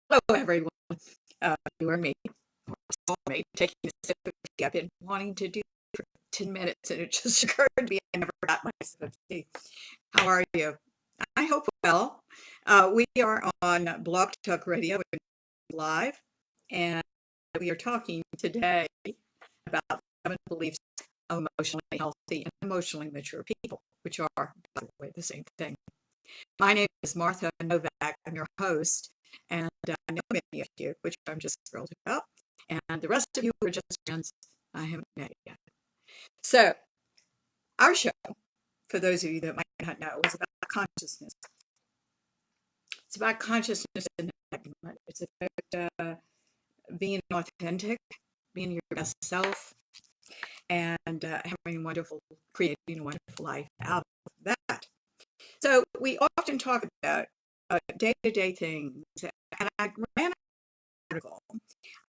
Hello, everyone. You or me, soulmate, taking a sip of tea. I've been wanting to do it for 10 minutes, and it just occurred to me I never got my sip of tea. How are you? I hope well. We are on Blog Talk Radio live, and we are talking today about 7 beliefs of emotionally healthy and emotionally mature people, which are, by the way, the same thing. My name is Martha Novak. I'm your host, and I know many of you, which I'm just thrilled about. And the rest of you are just friends I haven't met yet. So, our show, for those of you that might not know, is about consciousness. It's about consciousness and enlightenment. It's about being authentic, being your best self, and creating a wonderful life out of that. So we often talk about day-to-day things, and I ran an article.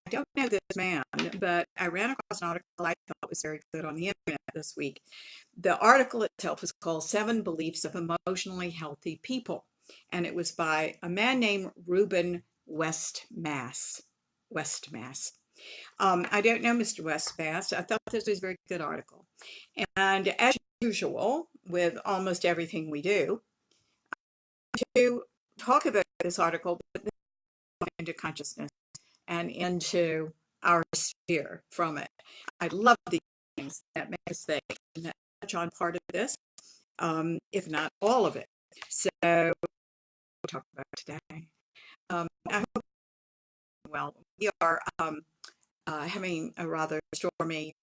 I don't know this man, but I ran across an article I thought was very good on the internet this week. The article itself is called 7 Beliefs of Emotionally Healthy People, and it was by a man named Ruben Westmass. I don't know Mr. Westmass. I thought this was a very good article. And as usual, with almost everything we do, to talk about this article, but then into consciousness and into our sphere from it. I love these things that make us think and that touch on part of this, if not all of it. So we'll talk about today. I hope, well, we are having a rather stormy,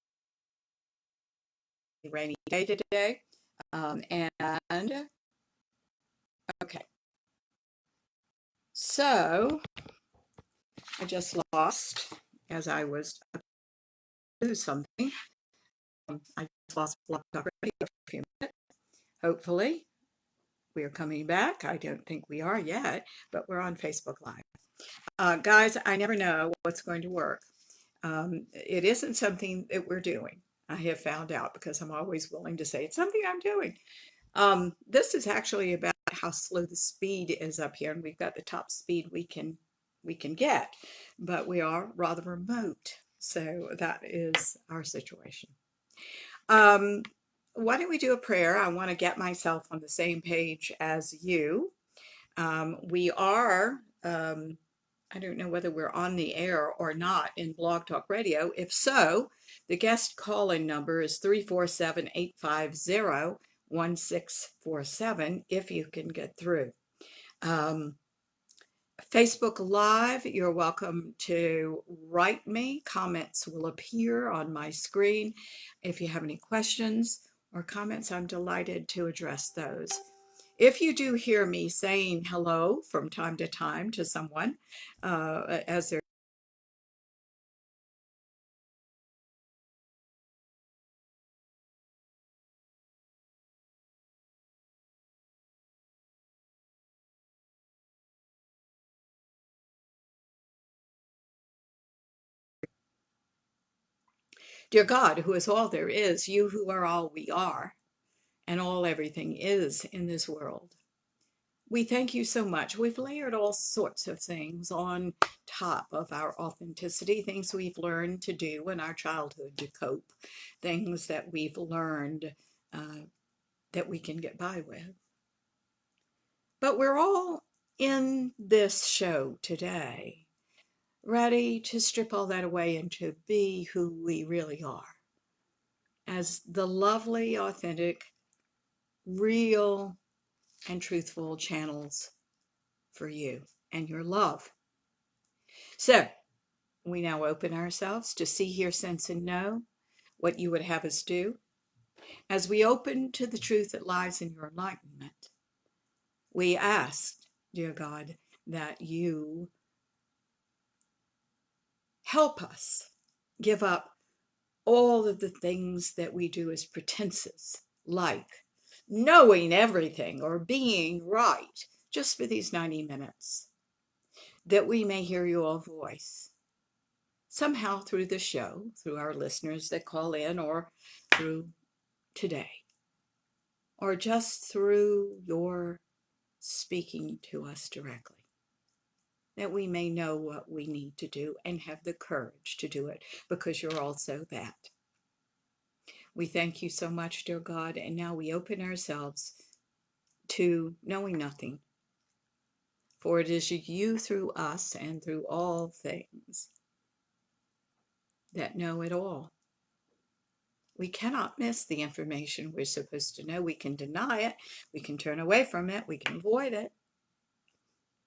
rainy day today. And okay, so I just lost as I was do something. I just lost Blog Talk Radio for a few minutes. Hopefully, we are coming back. I don't think we are yet, but we're on Facebook Live. Guys, I never know what's going to work. It isn't something that we're doing. I have found out because I'm always willing to say it's something I'm doing. This is actually about how slow the speed is up here, and we've got the top speed we can get, but we are rather remote, so that is our situation. Why don't we do a prayer? I want to get myself on the same page as you. We are, I don't know whether we're on the air or not in Blog Talk Radio. If so, the guest call-in number is 347-850-1647 if you can get through. Facebook Live, you're welcome to write me. Comments will appear on my screen. If you have any questions or comments, I'm delighted to address those. If you do hear me saying hello from time to time to someone, as they're dear God, who is all there is, you who are all we are, and all everything is in this world. We thank you so much. We've layered all sorts of things on top of our authenticity, things we've learned to do in our childhood to cope, things that we've learned that we can get by with. But we're all in this show today, ready to strip all that away and to be who we really are, as the lovely, authentic, real, and truthful channels for you and your love. So we now open ourselves to see, hear, sense, and know what you would have us do. As we open to the truth that lies in your enlightenment, we ask, dear God, that you help us give up all of the things that we do as pretenses, like knowing everything or being right, just for these 90 minutes, that we may hear your voice somehow through the show, through our listeners that call in, or through today, or just through your speaking to us directly, that we may know what we need to do and have the courage to do it, because you're also that. We thank you so much, dear God, and now we open ourselves to knowing nothing, for it is you through us and through all things that know it all. We cannot miss the information we're supposed to know. We can deny it, we can turn away from it, we can avoid it,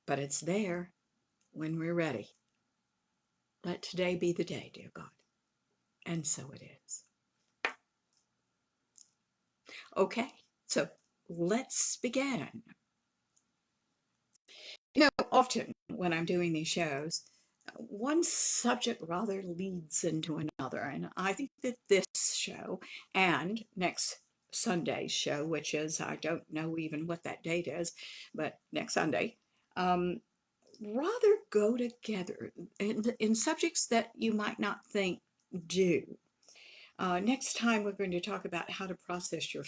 but it's there when we're ready. Let today be the day, dear God, and so it is. Okay, so let's begin. Often when I'm doing these shows, one subject rather leads into another, and I think that this show and next Sunday's show, which is, I don't know even what that date is, but next Sunday, rather go together in subjects that you might not think do. Next time we're going to talk about how to process your.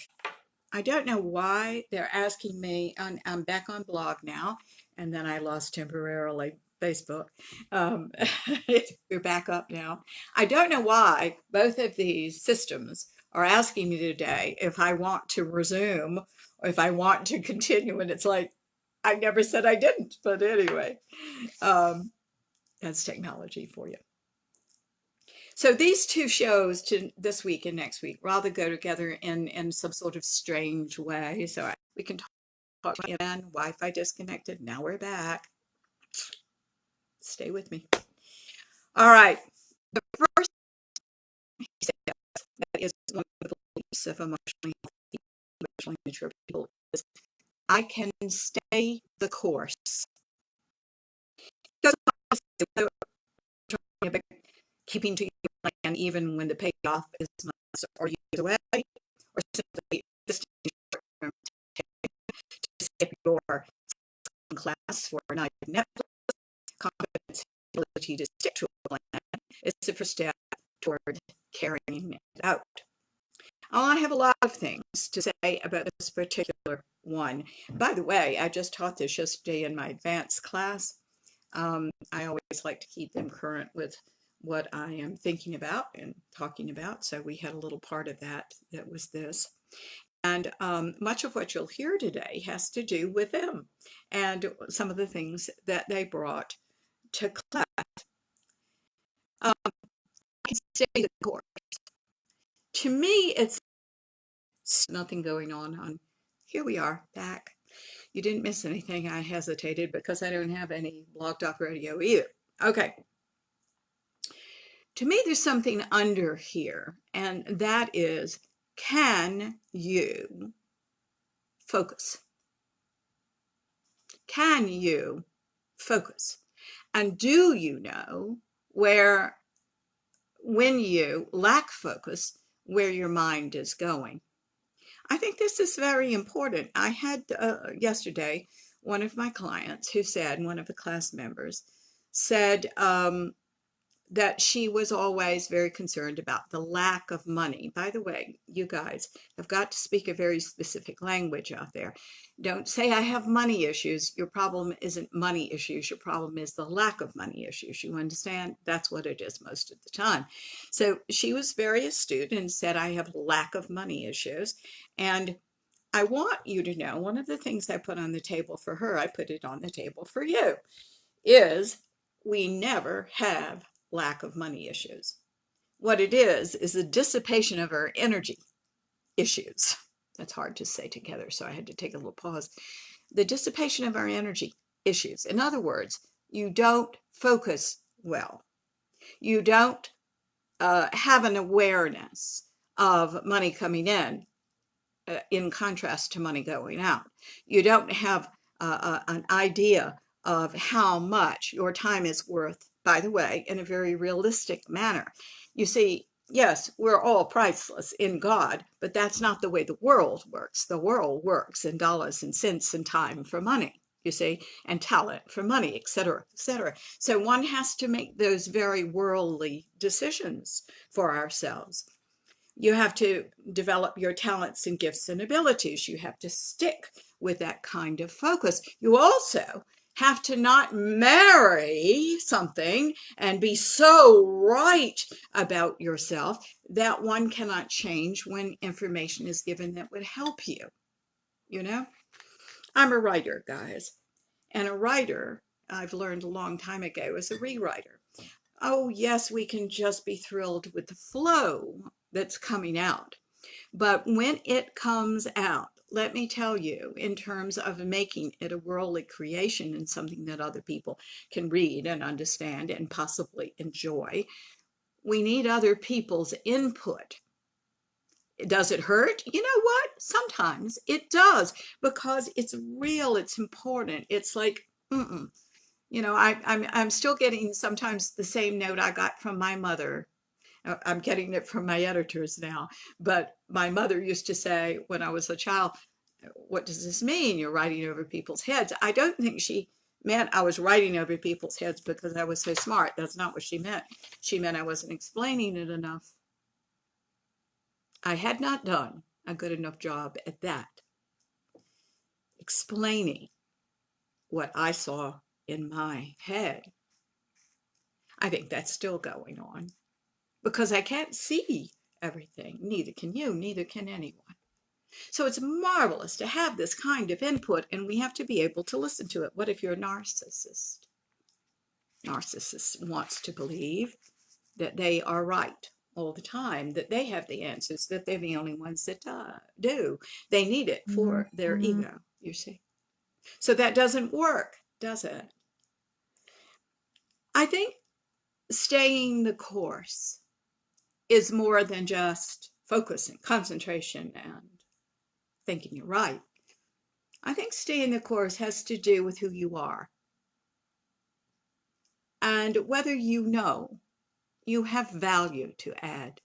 I don't know why they're asking me. I'm back on blog now, and then I lost temporarily Facebook. We're back up now. I don't know why both of these systems are asking me today if I want to resume or if I want to continue, and it's like I never said I didn't. But anyway, that's technology for you. So these two shows, to this week and next week, rather go together in some sort of strange way. So we can talk again. Wi-Fi disconnected. Now we're back. Stay with me. All right. The first that is one of the beliefs of emotionally mature people is I can stay the course. Keeping to your plan even when the payoff is months or years away, or simply just to skip your class for a night of Netflix. Confidence, ability to stick to a plan is the first step toward carrying it out. I have a lot of things to say about this particular one. By the way, I just taught this yesterday in my advanced class. I always like to keep them current with what I am thinking about and talking about. So we had a little part of that was this. And much of what you'll hear today has to do with them and some of the things that they brought to class. I can stay the course. To me, it's nothing going on. Here we are, back. You didn't miss anything. I hesitated because I don't have any Blog Talk Radio either. Okay. To me, there's something under here, and that is, can you focus? Can you focus? And do you know when you lack focus, where your mind is going? I think this is very important. I had yesterday one of my clients who said, one of the class members said, that she was always very concerned about the lack of money. By the way, you guys have got to speak a very specific language out there. Don't say I have money issues. Your problem isn't money issues. Your problem is the lack of money issues. You understand? That's what it is most of the time. So she was very astute and said, I have lack of money issues. And I want you to know, one of the things I put on the table for her, I put it on the table for you, is we never have lack of money issues. What it is the dissipation of our energy issues. That's hard to say together, so I had to take a little pause. The dissipation of our energy issues. In other words, you don't focus well. You don't have an awareness of money coming in contrast to money going out. You don't have an idea of how much your time is worth, by the way, in a very realistic manner. You see, yes, we're all priceless in God, but that's not the way the world works. The world works in dollars and cents and time for money. you see, and talent for money, etc., etc. So one has to make those very worldly decisions for ourselves. You have to develop your talents and gifts and abilities. You have to stick with that kind of focus. You also have to not marry something and be so right about yourself that one cannot change when information is given that would help you. You know, I'm a writer, guys, and a writer, I've learned a long time ago, is a rewriter. Oh, yes, we can just be thrilled with the flow that's coming out. But when it comes out, let me tell you, in terms of making it a worldly creation and something that other people can read and understand and possibly enjoy, we need other people's input. Does it hurt? You know what? Sometimes it does, because it's real, it's important. It's like, you know, I'm still getting sometimes the same note I got from my mother. I'm getting it from my editors now, but my mother used to say when I was a child, "What does this mean? You're writing over people's heads." I don't think she meant I was writing over people's heads because I was so smart. That's not what she meant. She meant I wasn't explaining it enough. I had not done a good enough job at that, explaining what I saw in my head. I think that's still going on because I can't see everything. Neither can you, neither can anyone. So it's marvelous to have this kind of input, and we have to be able to listen to it. What if you're a narcissist? Narcissist wants to believe that they are right all the time, that they have the answers, that they're the only ones that do. They need it for their ego, you see. So that doesn't work, does it? I think staying the course is more than just focus and concentration and thinking you're right. I think staying the course has to do with who you are and whether you know you have value to add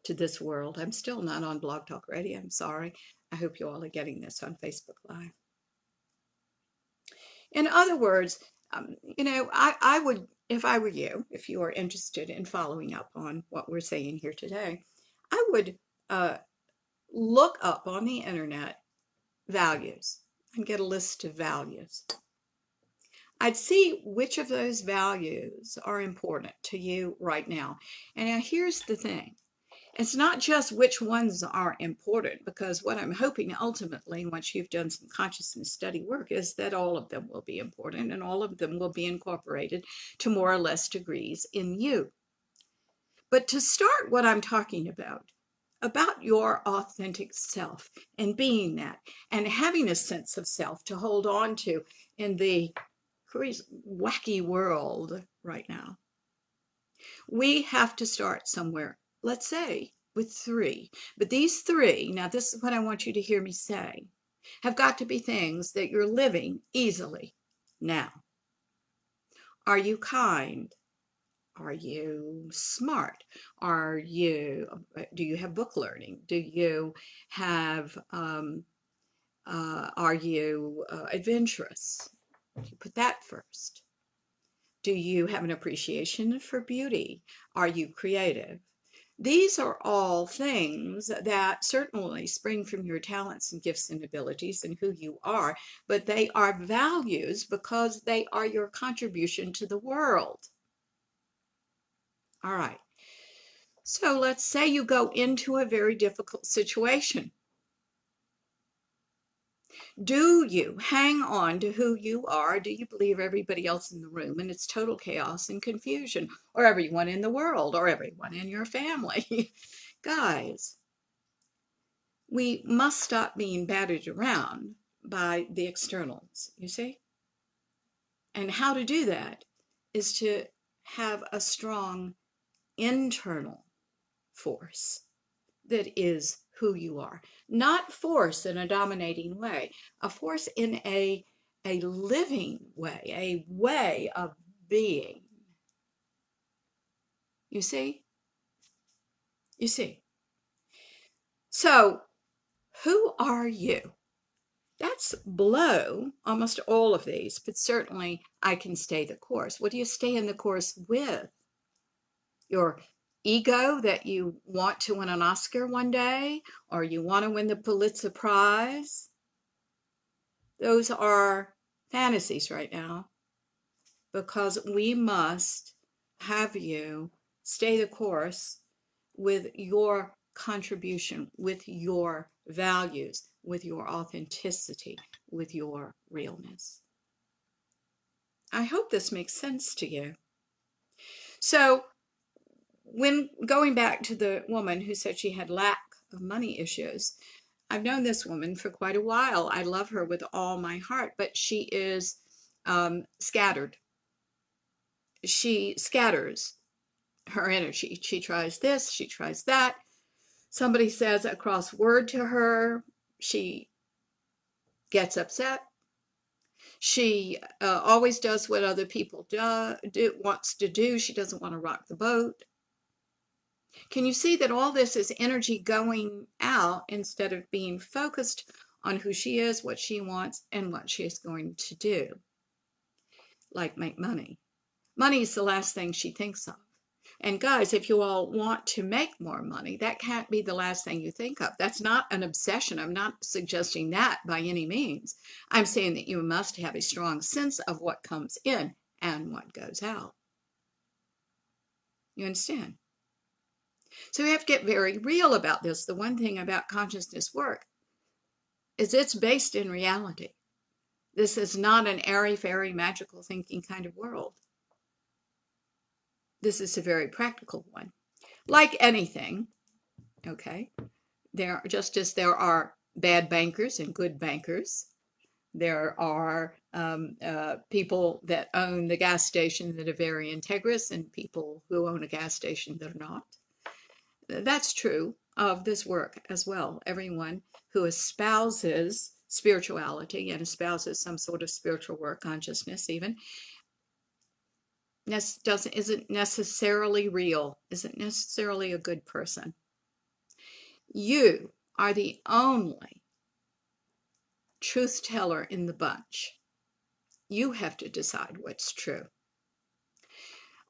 to this world. I'm still not on Blog Talk Radio. I'm sorry. I hope you all are getting this on Facebook Live. In other words, you know, I would, if I were you, if you are interested in following up on what we're saying here today, I would look up on the internet values and get a list of values. I'd see which of those values are important to you right now. And now here's the thing. It's not just which ones are important, because what I'm hoping ultimately, once you've done some consciousness study work, is that all of them will be important and all of them will be incorporated to more or less degrees in you. But to start what I'm talking about your authentic self and being that and having a sense of self to hold on to in the wacky world right now. We have to start somewhere, let's say with 3. But these 3, now this is what I want you to hear me say, have got to be things that you're living easily now. Are you kind? Are you smart? Do you have book learning? Do you have, are you adventurous? You put that first. Do you have an appreciation for beauty? Are you creative? These are all things that certainly spring from your talents and gifts and abilities and who you are, but they are values because they are your contribution to the world. All right. So let's say you go into a very difficult situation. Do you hang on to who you are? Do you believe everybody else in the room and it's total chaos and confusion, or everyone in the world, or everyone in your family? Guys, we must stop being battered around by the externals, you see? And how to do that is to have a strong internal force that is who you are. Not force in a dominating way, a force in a living way, a way of being. You see? You see? So, who are you? That's below almost all of these, but certainly I can stay the course. What do you stay in the course with? Your ego that you want to win an Oscar one day, or you want to win the Pulitzer Prize? Those are fantasies right now, because we must have you stay the course with your contribution, with your values, with your authenticity, with your realness. I hope this makes sense to you. So, when going back to the woman who said she had lack of money issues, I've known this woman for quite a while. I love her with all my heart, but she is scattered. She scatters her energy. She tries this, she tries that. Somebody says a cross word to her, she gets upset. She always does what other people wants to do. She doesn't want to rock the boat. Can you see that all this is energy going out instead of being focused on who she is, what she wants, and what she is going to do? Like make money. Money is the last thing she thinks of. And guys, if you all want to make more money, that can't be the last thing you think of. That's not an obsession. I'm not suggesting that by any means. I'm saying that you must have a strong sense of what comes in and what goes out. You understand? So we have to get very real about this. The one thing about consciousness work is it's based in reality. This is not an airy-fairy magical thinking kind of world. This is a very practical one. Like anything, okay, just as there are bad bankers and good bankers, there are people that own the gas station that are very integrous and people who own a gas station that are not. That's true of this work as well. Everyone who espouses spirituality and espouses some sort of spiritual work, consciousness even, isn't necessarily real, isn't necessarily a good person. You are the only truth teller in the bunch. You have to decide what's true.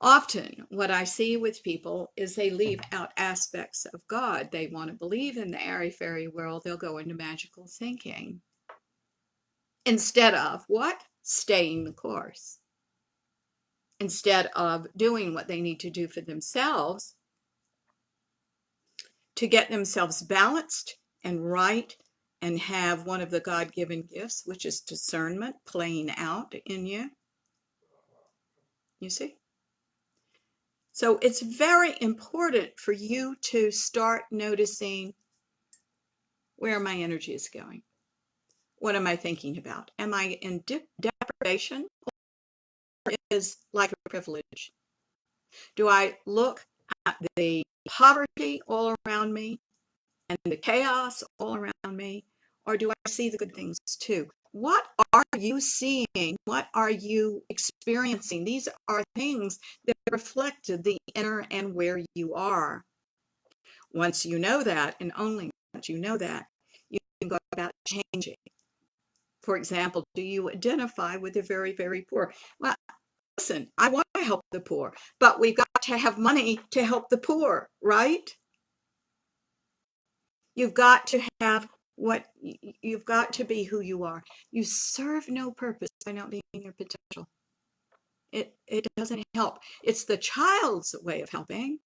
Often, what I see with people is they leave out aspects of God. They want to believe in the airy-fairy world. They'll go into magical thinking instead of what? Staying the course. Instead of doing what they need to do for themselves to get themselves balanced and right and have one of the God-given gifts, which is discernment, playing out in you. You see? So it's very important for you to start noticing, where my energy is going. What am I thinking about? Am I in deprivation, or is life a privilege? Do I look at the poverty all around me and the chaos all around me, or do I see the good things too? What are you seeing? What are you experiencing? These are things that reflect the inner and where you are. Once you know that, and only once you know that, you can go about changing. For example, do you identify with the very, very poor? Well, listen, I want to help the poor, but we've got to have money to help the poor, right? You've got to have you've got to be who you are. You serve no purpose by not being your potential. It doesn't help. It's the child's way of helping.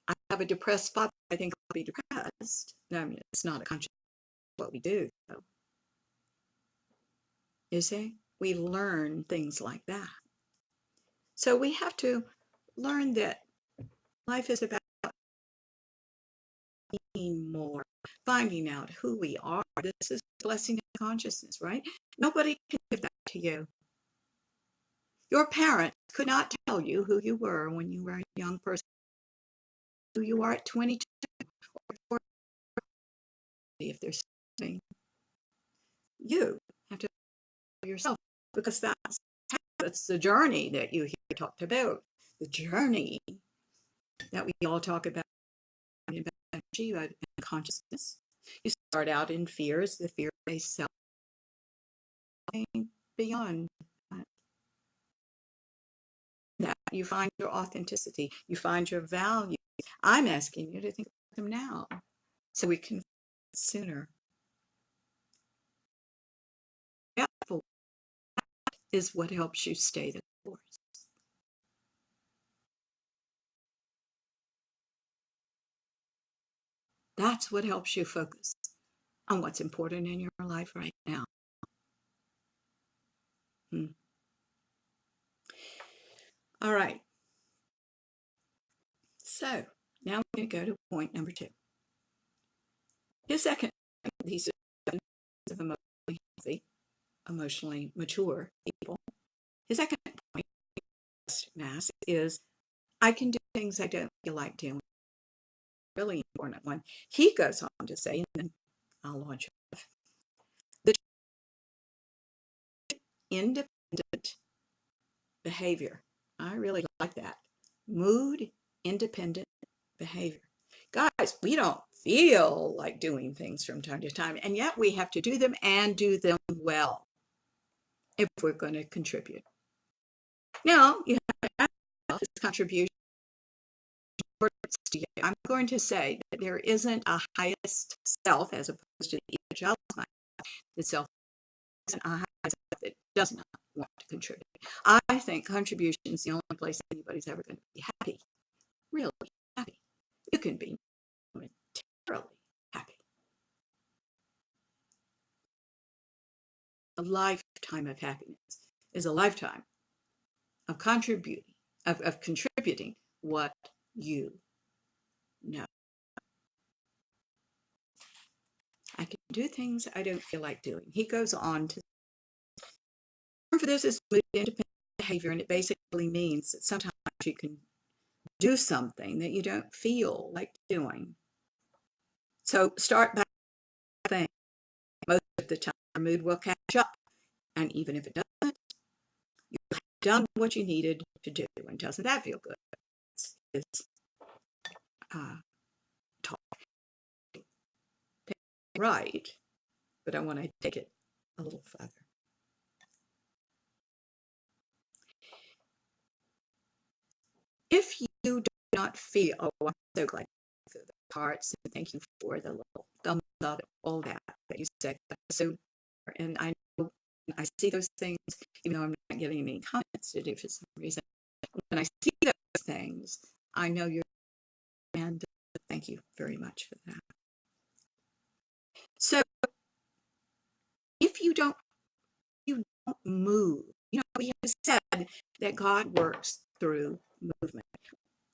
I have a depressed father. I think I'll be depressed. I mean, it's not a conscious what we do, though. You see, we learn things like that. So we have to learn that life is about being more, finding out who we are. This is blessing of consciousness, right? Nobody can give that to you. Your parents could not tell you who you were when you were a young person, who you are at 22, or 40, if they're saying. You have to know yourself, because that's the journey that you hear talked about, the journey that we all talk about in energy and consciousness. You start out in fears, the fear-based self. evolving beyond that. You find your authenticity, you find your value. I'm asking you to think about them now so we can sooner. That is what helps you stay the course. That's what helps you focus on what's important in your life right now. All right. So now we're going to go to point number 2. His second, these are of emotionally healthy, emotionally mature people. His second point, mass, is I can do things I don't feel like doing. Really important one. He goes on to say, and then I'll launch it. The independent behavior. I really like that. Mood independent behavior. Guys, we don't feel like doing things from time to time, and yet we have to do them and do them well if we're going to contribute. Now, you have his contribution. I'm going to say that there isn't a highest self as opposed to the child's mind. The self isn't a highest self that does not want to contribute. I think contribution is the only place anybody's ever going to be happy, really happy. You can be momentarily happy. A lifetime of happiness is a lifetime of contributing, of contributing what you know. I can do things I don't feel like doing. He goes on to, for this is independent behavior, and it basically means that sometimes you can do something that you don't feel like doing. So start by saying, most of the time your mood will catch up, and even if it doesn't, you've done what you needed to do, and doesn't that feel good? It's talk right, but I want to take it a little further. If you do not feel, oh, I'm so glad for the hearts, and thank you for the little thumbs up, all that you said. So, and I know I see those things, even though I'm not getting any comments today for some reason. When I see those things, I know you're, and thank you very much for that. So, if you don't move, we have said that God works through movement.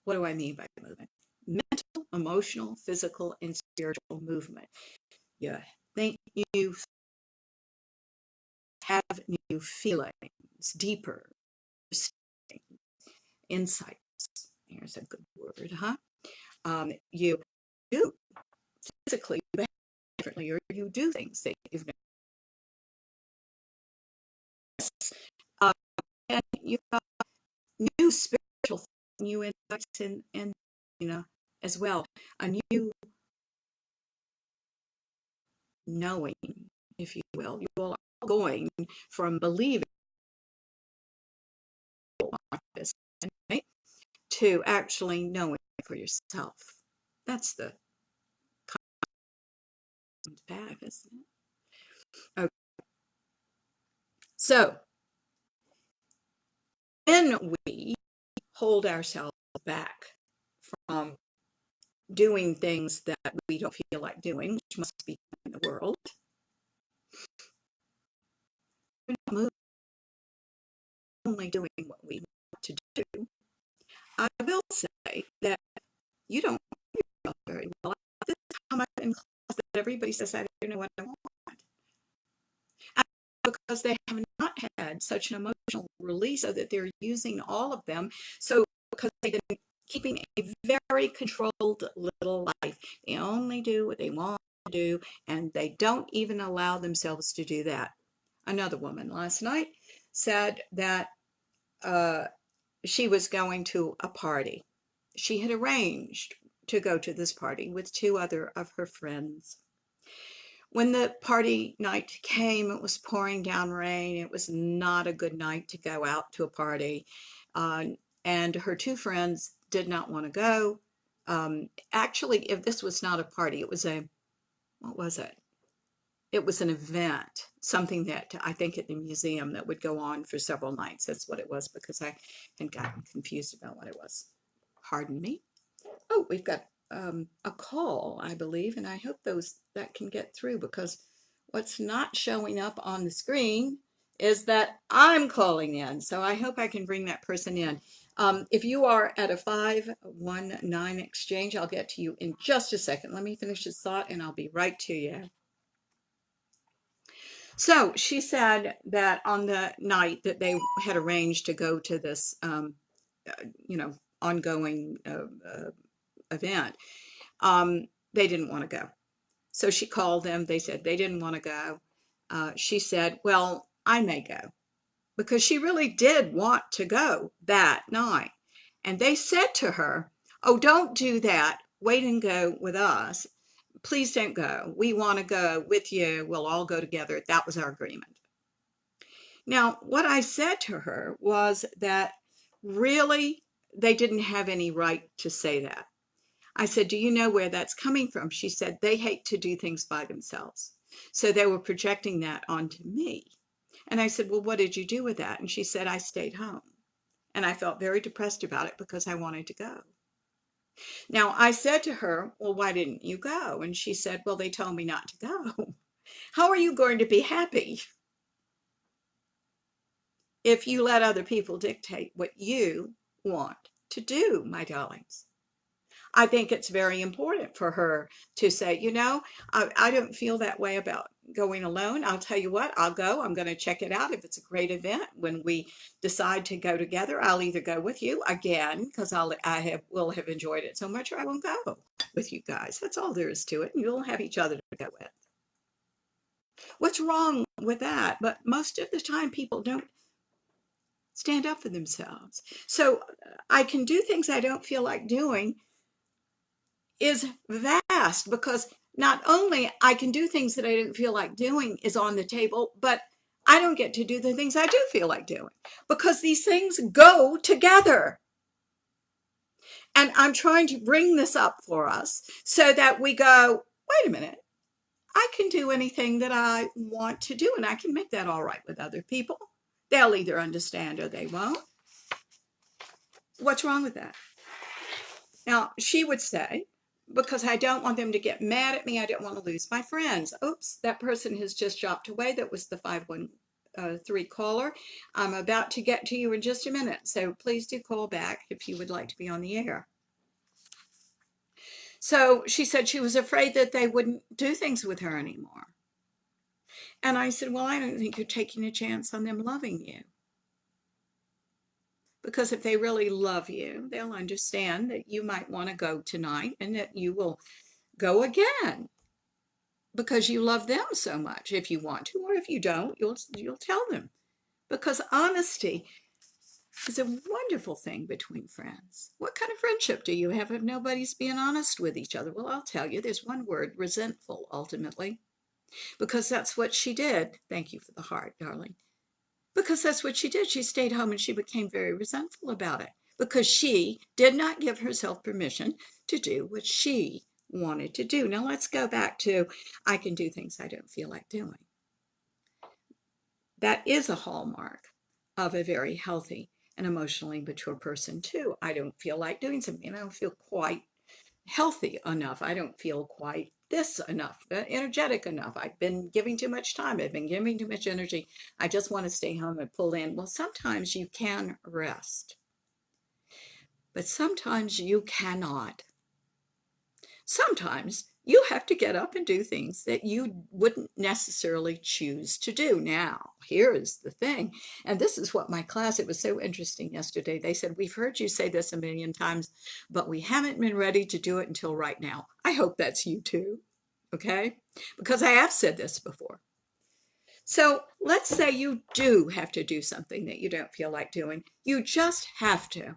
What do I mean by movement? Mental, emotional, physical, and spiritual movement. You think you have new feelings, deeper insights. Here's a good word, huh? You do physically behave differently, or you do things that you've never. And you have new spiritual, new insights, and as well, a new knowing, if you will. You are going from believing this, right, to actually knowing for yourself. That's the path, isn't it? Okay. So when we hold ourselves back from doing things that we don't feel like doing, which must be in the world, we're not moving, only doing what we want to do. I will say that you don't feel very well. This come up in class that everybody says, I don't know what I want. And because they have not had such an emotional release, so that they're using all of them. So because they've been keeping a very controlled little life, they only do what they want to do, and they don't even allow themselves to do that. Another woman last night said that she was going to a party. She had arranged to go to this party with 2 other of her friends. When the party night came, it was pouring down rain. It was not a good night to go out to a party. Uh, and her two friends did not want to go. Actually, if this was not a party, it was what was it? It was an event, something that I think at the museum that would go on for several nights. That's what it was, because I had gotten confused about what it was. Pardon me. Oh, we've got a call, I believe, and I hope that can get through, because what's not showing up on the screen is that I'm calling in. So I hope I can bring that person in. If you are at a 519 exchange, I'll get to you in just a second. Let me finish this thought and I'll be right to you. So she said that on the night that they had arranged to go to this, ongoing event, they didn't want to go. So she called them. They said they didn't want to go. She said, well, I may go, because she really did want to go that night. And they said to her, oh, don't do that. Wait and go with us. Please don't go. We want to go with you. We'll all go together. That was our agreement. Now, what I said to her was that really they didn't have any right to say that. I said, do you know where that's coming from? She said, they hate to do things by themselves. So they were projecting that onto me. And I said, well, what did you do with that? And she said, I stayed home. And I felt very depressed about it because I wanted to go. Now, I said to her, well, why didn't you go? And she said, well, they told me not to go. How are you going to be happy if you let other people dictate what you want to do, my darlings? I think it's very important for her to say, I don't feel that way about going alone. I'll tell you what, I'll go. I'm going to check it out. If it's a great event, when we decide to go together, I'll either go with you again, because will have enjoyed it so much, or I won't go with you guys. That's all there is to it. And you'll have each other to go with. What's wrong with that? But most of the time, people don't stand up for themselves. So I can do things I don't feel like doing is vast, because not only I can do things that I didn't feel like doing is on the table, but I don't get to do the things I do feel like doing, because these things go together. And I'm trying to bring this up for us so that we go, wait a minute, I can do anything that I want to do, and I can make that all right with other people. They'll either understand or they won't. What's wrong with that? Now, she would say, because I don't want them to get mad at me, I don't want to lose my friends. Oops, that person has just dropped away. That was the 513 caller. I'm about to get to you in just a minute, so please do call back if you would like to be on the air. So she said she was afraid that they wouldn't do things with her anymore. And I said, well, I don't think you're taking a chance on them loving you. Because if they really love you, they'll understand that you might want to go tonight and that you will go again because you love them so much, if you want to, or if you don't, you'll tell them. Because honesty is a wonderful thing between friends. What kind of friendship do you have if nobody's being honest with each other? Well, I'll tell you, there's one word: resentful, ultimately. Because that's what she did. Thank you for the heart, darling. Because that's what she did. She stayed home and she became very resentful about it, because she did not give herself permission to do what she wanted to do. Now let's go back to, I can do things I don't feel like doing. That is a hallmark of a very healthy and emotionally mature person too. I don't feel like doing something. I don't feel quite healthy enough. I don't feel quite this enough, energetic enough. I've been giving too much time. I've been giving too much energy. I just want to stay home and pull in. Well, sometimes you can rest, but sometimes you cannot. Sometimes you have to get up and do things that you wouldn't necessarily choose to do. Now, here is the thing, and this is what my class, it was so interesting yesterday. They said, we've heard you say this a million times, but we haven't been ready to do it until right now. I hope that's you too, okay? Because I have said this before. So let's say you do have to do something that you don't feel like doing. You just have to.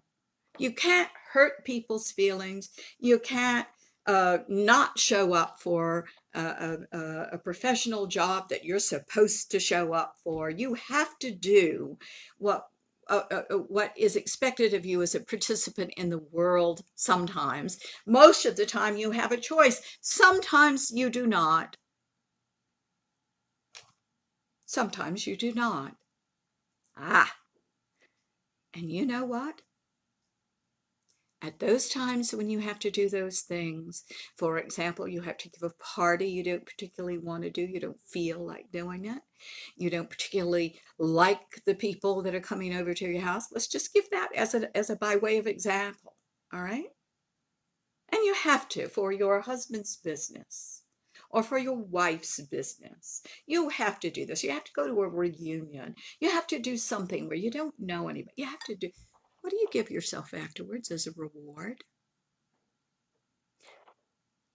You can't hurt people's feelings. You can't not show up for a professional job that you're supposed to show up for. You have to do what is expected of you as a participant in the world sometimes. Most of the time you have a choice. Sometimes you do not. Sometimes you do not. And you know what? At those times when you have to do those things, for example, you have to give a party you don't particularly want to do, you don't feel like doing it, you don't particularly like the people that are coming over to your house. Let's just give that as a by way of example, all right? And you have to for your husband's business or for your wife's business. You have to do this. You have to go to a reunion. You have to do something where you don't know anybody. You have to do. What do you give yourself afterwards as a reward?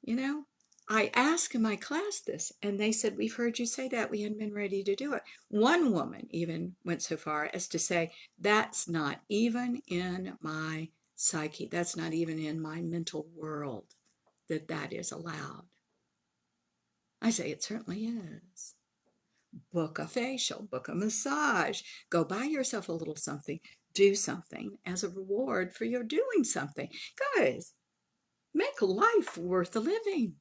You know, I asked in my class this, and they said, we've heard you say that. We hadn't been ready to do it. One woman even went so far as to say, that's not even in my psyche. That's not even in my mental world that is allowed. I say, it certainly is. Book a facial, book a massage, go buy yourself a little something, do something as a reward for your doing something. Guys, make life worth the living,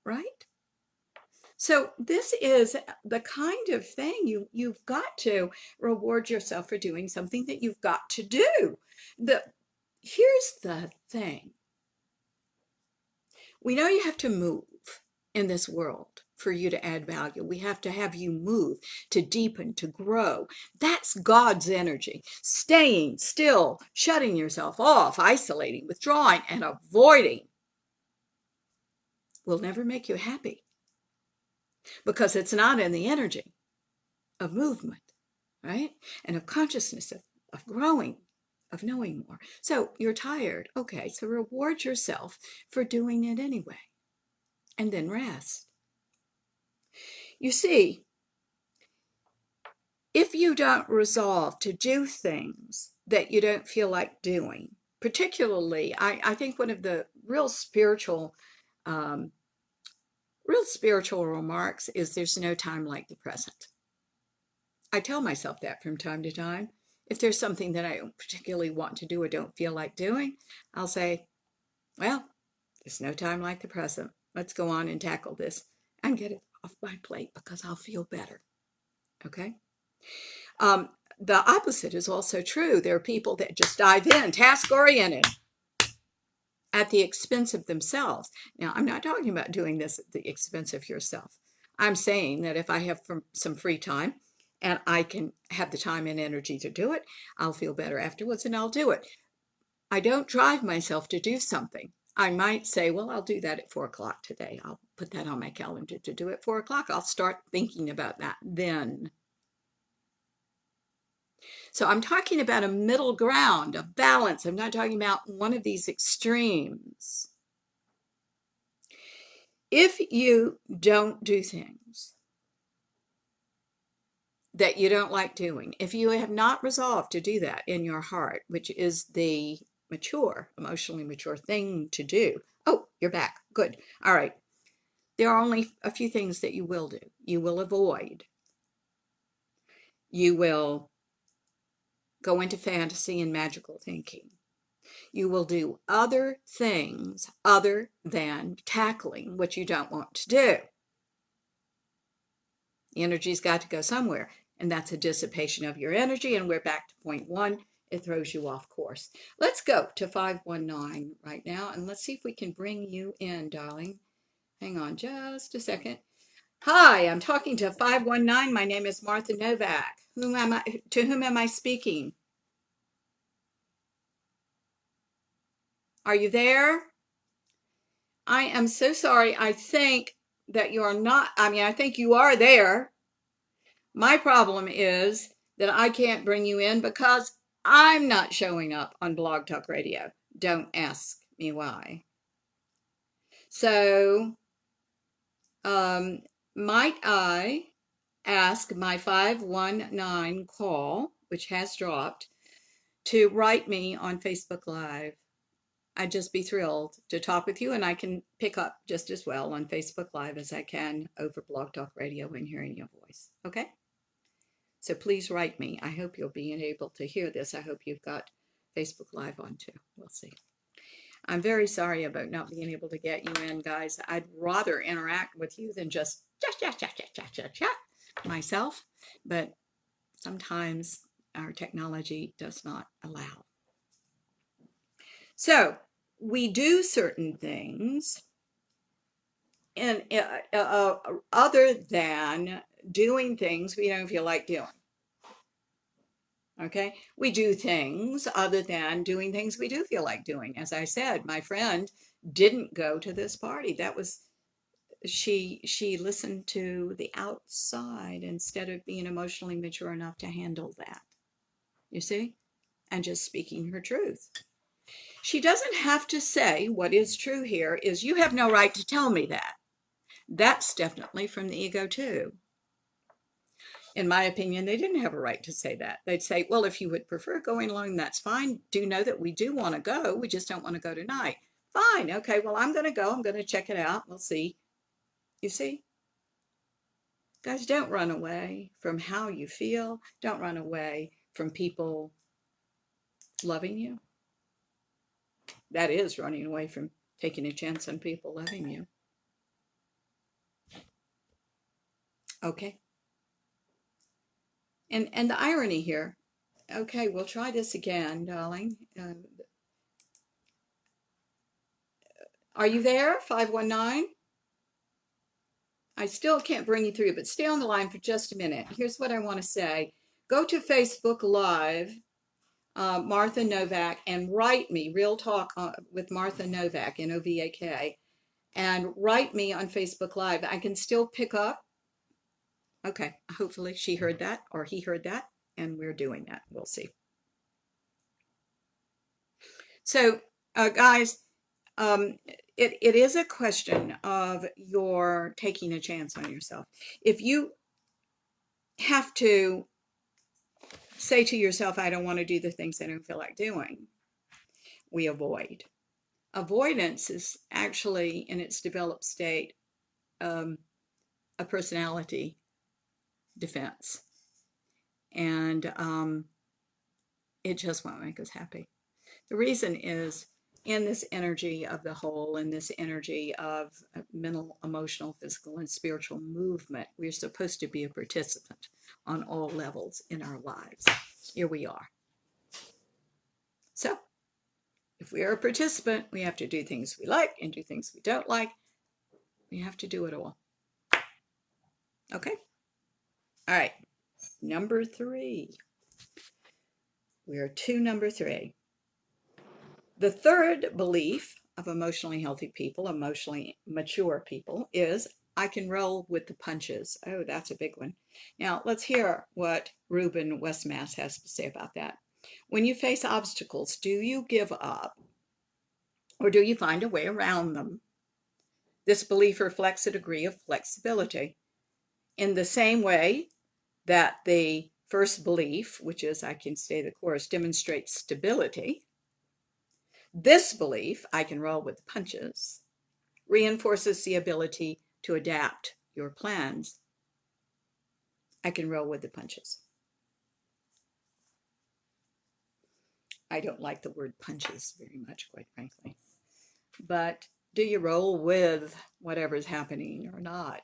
right? So this is the kind of thing you've got to reward yourself for doing something that you've got to do. Here's the thing. We know you have to move in this world for you to add value. We have to have you move, to deepen, to grow. That's God's energy. Staying still, shutting yourself off, isolating, withdrawing, and avoiding will never make you happy because it's not in the energy of movement, right? And of consciousness, of growing, of knowing more. So you're tired. Okay, so reward yourself for doing it anyway. And then rest. You see, if you don't resolve to do things that you don't feel like doing, particularly, I think one of the um, real spiritual remarks is there's no time like the present. I tell myself that from time to time. If there's something that I don't particularly want to do or don't feel like doing, I'll say, well, there's no time like the present. Let's go on and tackle this and get it off my plate because I'll feel better. Okay? The opposite is also true. There are people that just dive in, task-oriented, at the expense of themselves. Now, I'm not talking about doing this at the expense of yourself. I'm saying that if I have some free time and I can have the time and energy to do it, I'll feel better afterwards and I'll do it. I don't drive myself to do something. I might say, well, I'll do that at 4 o'clock today. I'll put that on my calendar to do at 4 o'clock. I'll start thinking about that then. So I'm talking about a middle ground, a balance. I'm not talking about one of these extremes. If you don't do things that you don't like doing, if you have not resolved to do that in your heart, which is the mature, emotionally mature thing to do. Oh, you're back. Good. All right. There are only a few things that you will do. You will avoid. You will go into fantasy and magical thinking. You will do other things other than tackling what you don't want to do. The energy's got to go somewhere, and that's a dissipation of your energy, and we're back to point one. It throws you off course. Let's go to 519 right now, and let's see if we can bring you in, darling. Hang on just a second. Hi, I'm talking to 519. My name is Martha Novak. To whom am I speaking? Are you there? I am so sorry. I think that you're not, I think you are there. My problem is that I can't bring you in because I'm not showing up on Blog Talk Radio. Don't ask me why. So, might I ask my 519 call, which has dropped, to write me on Facebook Live? I'd just be thrilled to talk with you, and I can pick up just as well on Facebook Live as I can over Blog Talk Radio and hearing your voice. Okay? So please write me. I hope you'll be able to hear this. I hope you've got Facebook Live on too. We'll see. I'm very sorry about not being able to get you in, guys. I'd rather interact with you than just chat myself, but sometimes our technology does not allow. So we do certain things, and other than doing things we don't feel like doing. Okay, we do things other than doing things we do feel like doing. As I said, my friend didn't go to this party. That was she listened to the outside instead of being emotionally mature enough to handle that. You see? And just speaking her truth. She doesn't have to say what is true here is you have no right to tell me that. That's definitely from the ego too. In my opinion, they didn't have a right to say that. They'd say, well, if you would prefer going alone, that's fine. Do know that we do want to go. We just don't want to go tonight. Fine. Okay, well, I'm going to go. I'm going to check it out. We'll see. You see? Guys, don't run away from how you feel. Don't run away from people loving you. That is running away from taking a chance on people loving you. Okay? And the irony here, okay, we'll try this again, darling. Are you there? 519? I still can't bring you through, but stay on the line for just a minute. Here's what I want to say. Go to Facebook Live, Martha Novak, and write me, Real Talk with Martha Novak, Novak, and write me on Facebook Live. I can still pick up. Okay, hopefully she heard that or he heard that, and we're doing that. We'll see. So, guys, it is a question of your taking a chance on yourself. If you have to say to yourself, I don't want to do the things I don't feel like doing, we avoid. Avoidance is actually, in its developed state, a personality defense. And it just won't make us happy. The reason is, in this energy of the whole, in this energy of mental, emotional, physical, and spiritual movement, we're supposed to be a participant on all levels in our lives. Here we are. So, if we are a participant, we have to do things we like and do things we don't like. We have to do it all. Okay? All right. Number 3. We are to number 3. The third belief of emotionally healthy people, emotionally mature people, is I can roll with the punches. Oh, that's a big one. Now, let's hear what Ruben Westmass has to say about that. When you face obstacles, do you give up or do you find a way around them? This belief reflects a degree of flexibility. In the same way that the first belief, which is I can stay the course, demonstrates stability, this belief, I can roll with the punches, reinforces the ability to adapt your plans. I can roll with the punches. I don't like the word punches very much, quite frankly. But do you roll with whatever's happening or not?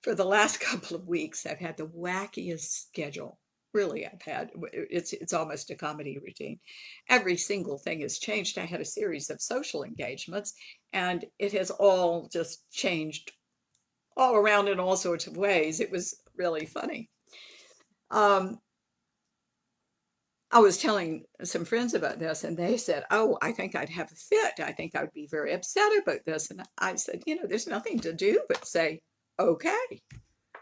For the last couple of weeks, I've had the wackiest schedule. Really, I've had, it's almost a comedy routine. Every single thing has changed. I had a series of social engagements, and it has all just changed all around in all sorts of ways. It was really funny. I was telling some friends about this, and they said, oh, I think I'd have a fit. I think I would be very upset about this. And I said, there's nothing to do but say, okay.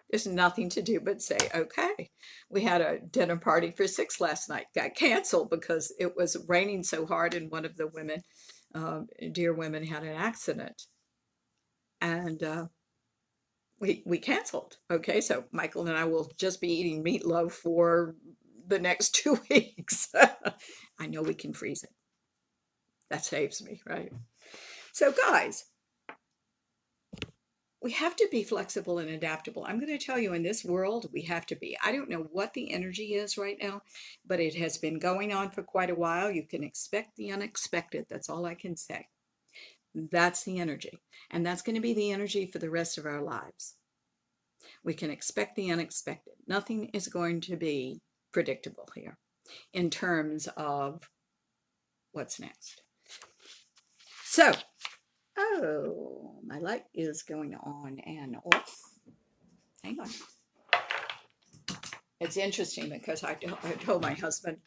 There's nothing to do but say, okay. We had a dinner party for 6 last night, got canceled because it was raining so hard, and one of the women, dear women, had an accident. And we canceled. Okay, so Michael and I will just be eating meatloaf for the next 2 weeks. I know we can freeze it. That saves me, right? So guys, we have to be flexible and adaptable. I'm going to tell you, in this world, we have to be. I don't know what the energy is right now, but it has been going on for quite a while. You can expect the unexpected. That's all I can say. That's the energy. And that's going to be the energy for the rest of our lives. We can expect the unexpected. Nothing is going to be predictable here in terms of what's next. So, oh, my light is going on and off. Hang on. It's interesting because I told my husband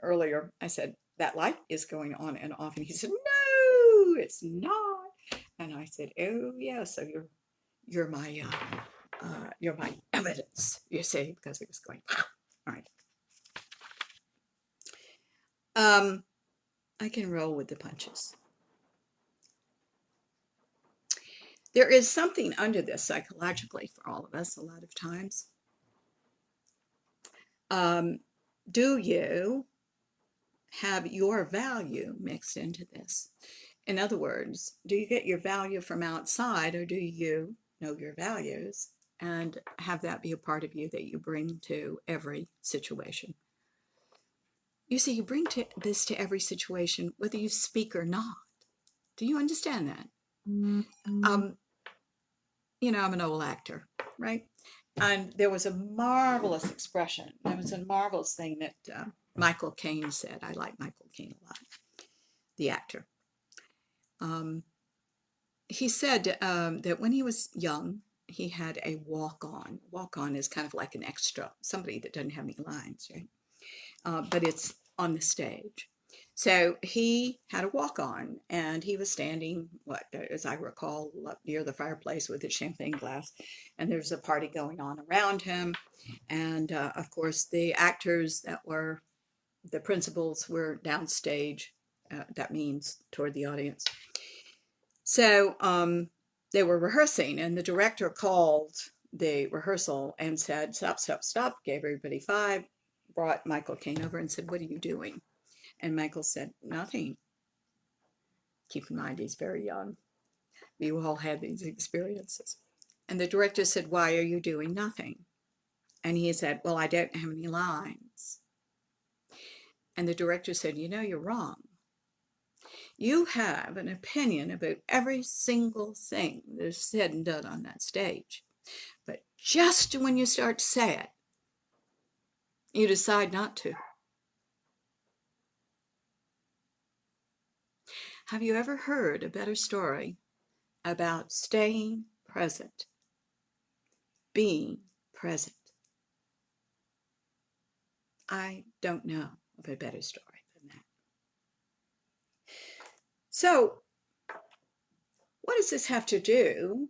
earlier, I said, that light is going on and off. And he said, no, it's not. And I said, oh, yeah, so you're my evidence, you see, because it was going, wow. All right. I can roll with the punches. There is something under this psychologically for all of us a lot of times. Do you have your value mixed into this? In other words, do you get your value from outside, or do you know your values and have that be a part of you that you bring to every situation? You see, you bring this to every situation, whether you speak or not. Do you understand that? Mm-hmm. You know, I'm an old actor, right? And there was a marvelous expression. There was a marvelous thing that Michael Caine said. I like Michael Caine a lot, the actor. He said that when he was young, he had a walk-on. Walk-on is kind of like an extra, somebody that doesn't have any lines, right? But it's on the stage. So he had a walk-on, and he was standing, as I recall, up near the fireplace with a champagne glass, and there's a party going on around him. And of course, the actors that were the principals were downstage. That means toward the audience. So they were rehearsing, and the director called the rehearsal and said, stop, stop, stop, gave everybody 5, brought Michael Caine over and said, what are you doing? And Michael said, nothing. Keep in mind, he's very young. We all had these experiences. And the director said, why are you doing nothing? And he said, well, I don't have any lines. And the director said, you know, you're wrong. You have an opinion about every single thing that is said and done on that stage. But just when you start to say it, you decide not to. Have you ever heard a better story about staying present, being present? I don't know of a better story than that. So, what does this have to do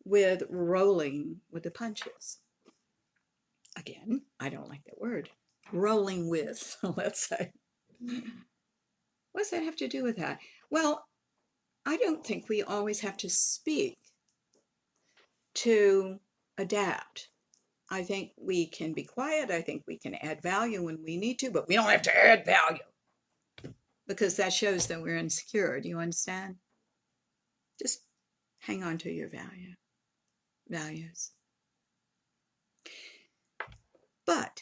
with rolling with the punches? Again, I don't like that word. Rolling with, let's say. What does that have to do with that? Well, I don't think we always have to speak to adapt. I think we can be quiet. I think we can add value when we need to, but we don't have to add value because that shows that we're insecure. Do you understand? Just hang on to your values. But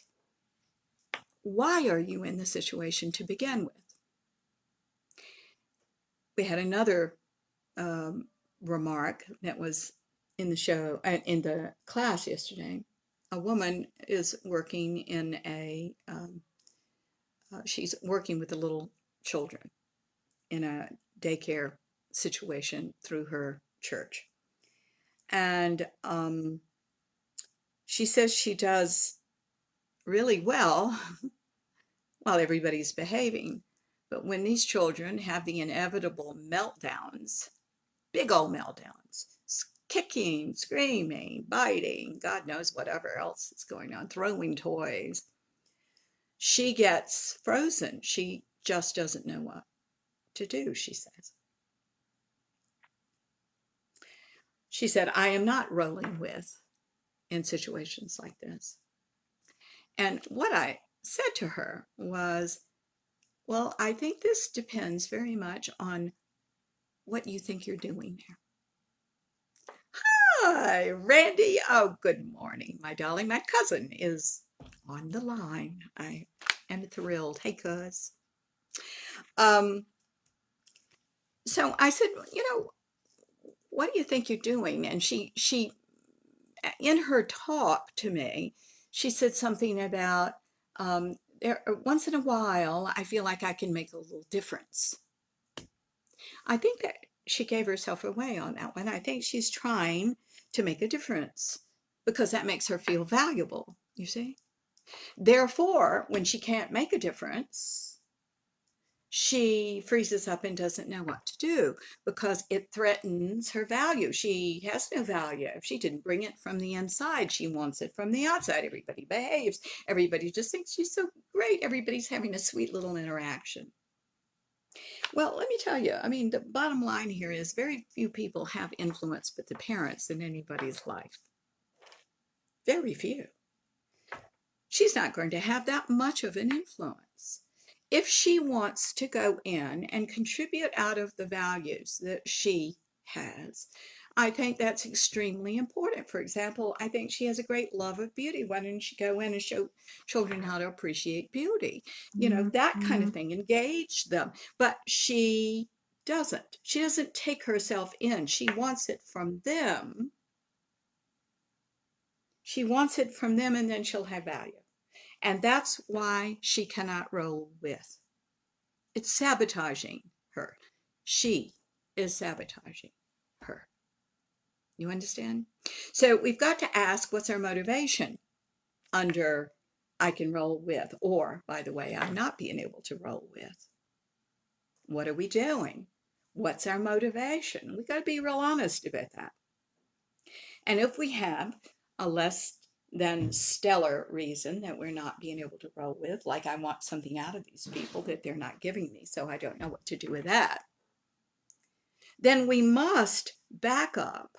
why are you in the situation to begin with? We had another remark that was in the show, in the class yesterday. A woman is working in she's working with the little children in a daycare situation through her church. And she says she does really well while everybody's behaving. But when these children have the inevitable meltdowns, big old meltdowns, kicking, screaming, biting, God knows whatever else is going on, throwing toys, she gets frozen. She just doesn't know what to do, she says. She said, I am not rolling with in situations like this. And what I said to her was, Well, I think this depends very much on what you think you're doing there. Hi, Randy. Oh, good morning, my darling. My cousin is on the line. I am thrilled. Hey, cuz. Um, so I said, what do you think you're doing? And she, in her talk to me, she said something about once in a while, I feel like I can make a little difference. I think that she gave herself away on that one. I think she's trying to make a difference because that makes her feel valuable, you see? Therefore, when she can't make a difference, she freezes up and doesn't know what to do because it threatens her value. She has no value. If she didn't bring it from the inside, she wants it from the outside. Everybody behaves. Everybody just thinks she's so great. Everybody's having a sweet little interaction. Well, let me tell you, I mean, the bottom line here is very few people have influence but the parents in anybody's life. Very few. She's not going to have that much of an influence. If she wants to go in and contribute out of the values that she has, I think that's extremely important. For example, I think she has a great love of beauty. Why don't she go in and show children how to appreciate beauty? That kind of thing. Engage them. But she doesn't. She doesn't take herself in. She wants it from them. She wants it from them, and then she'll have value. And that's why she cannot roll with. It's sabotaging her. She is sabotaging her. You understand? So we've got to ask, what's our motivation under I can roll with, or, by the way, I'm not being able to roll with? What are we doing? What's our motivation? We've got to be real honest about that. And if we have a less than stellar reason that we're not being able to roll with, like I want something out of these people that they're not giving me, so I don't know what to do with that, then we must back up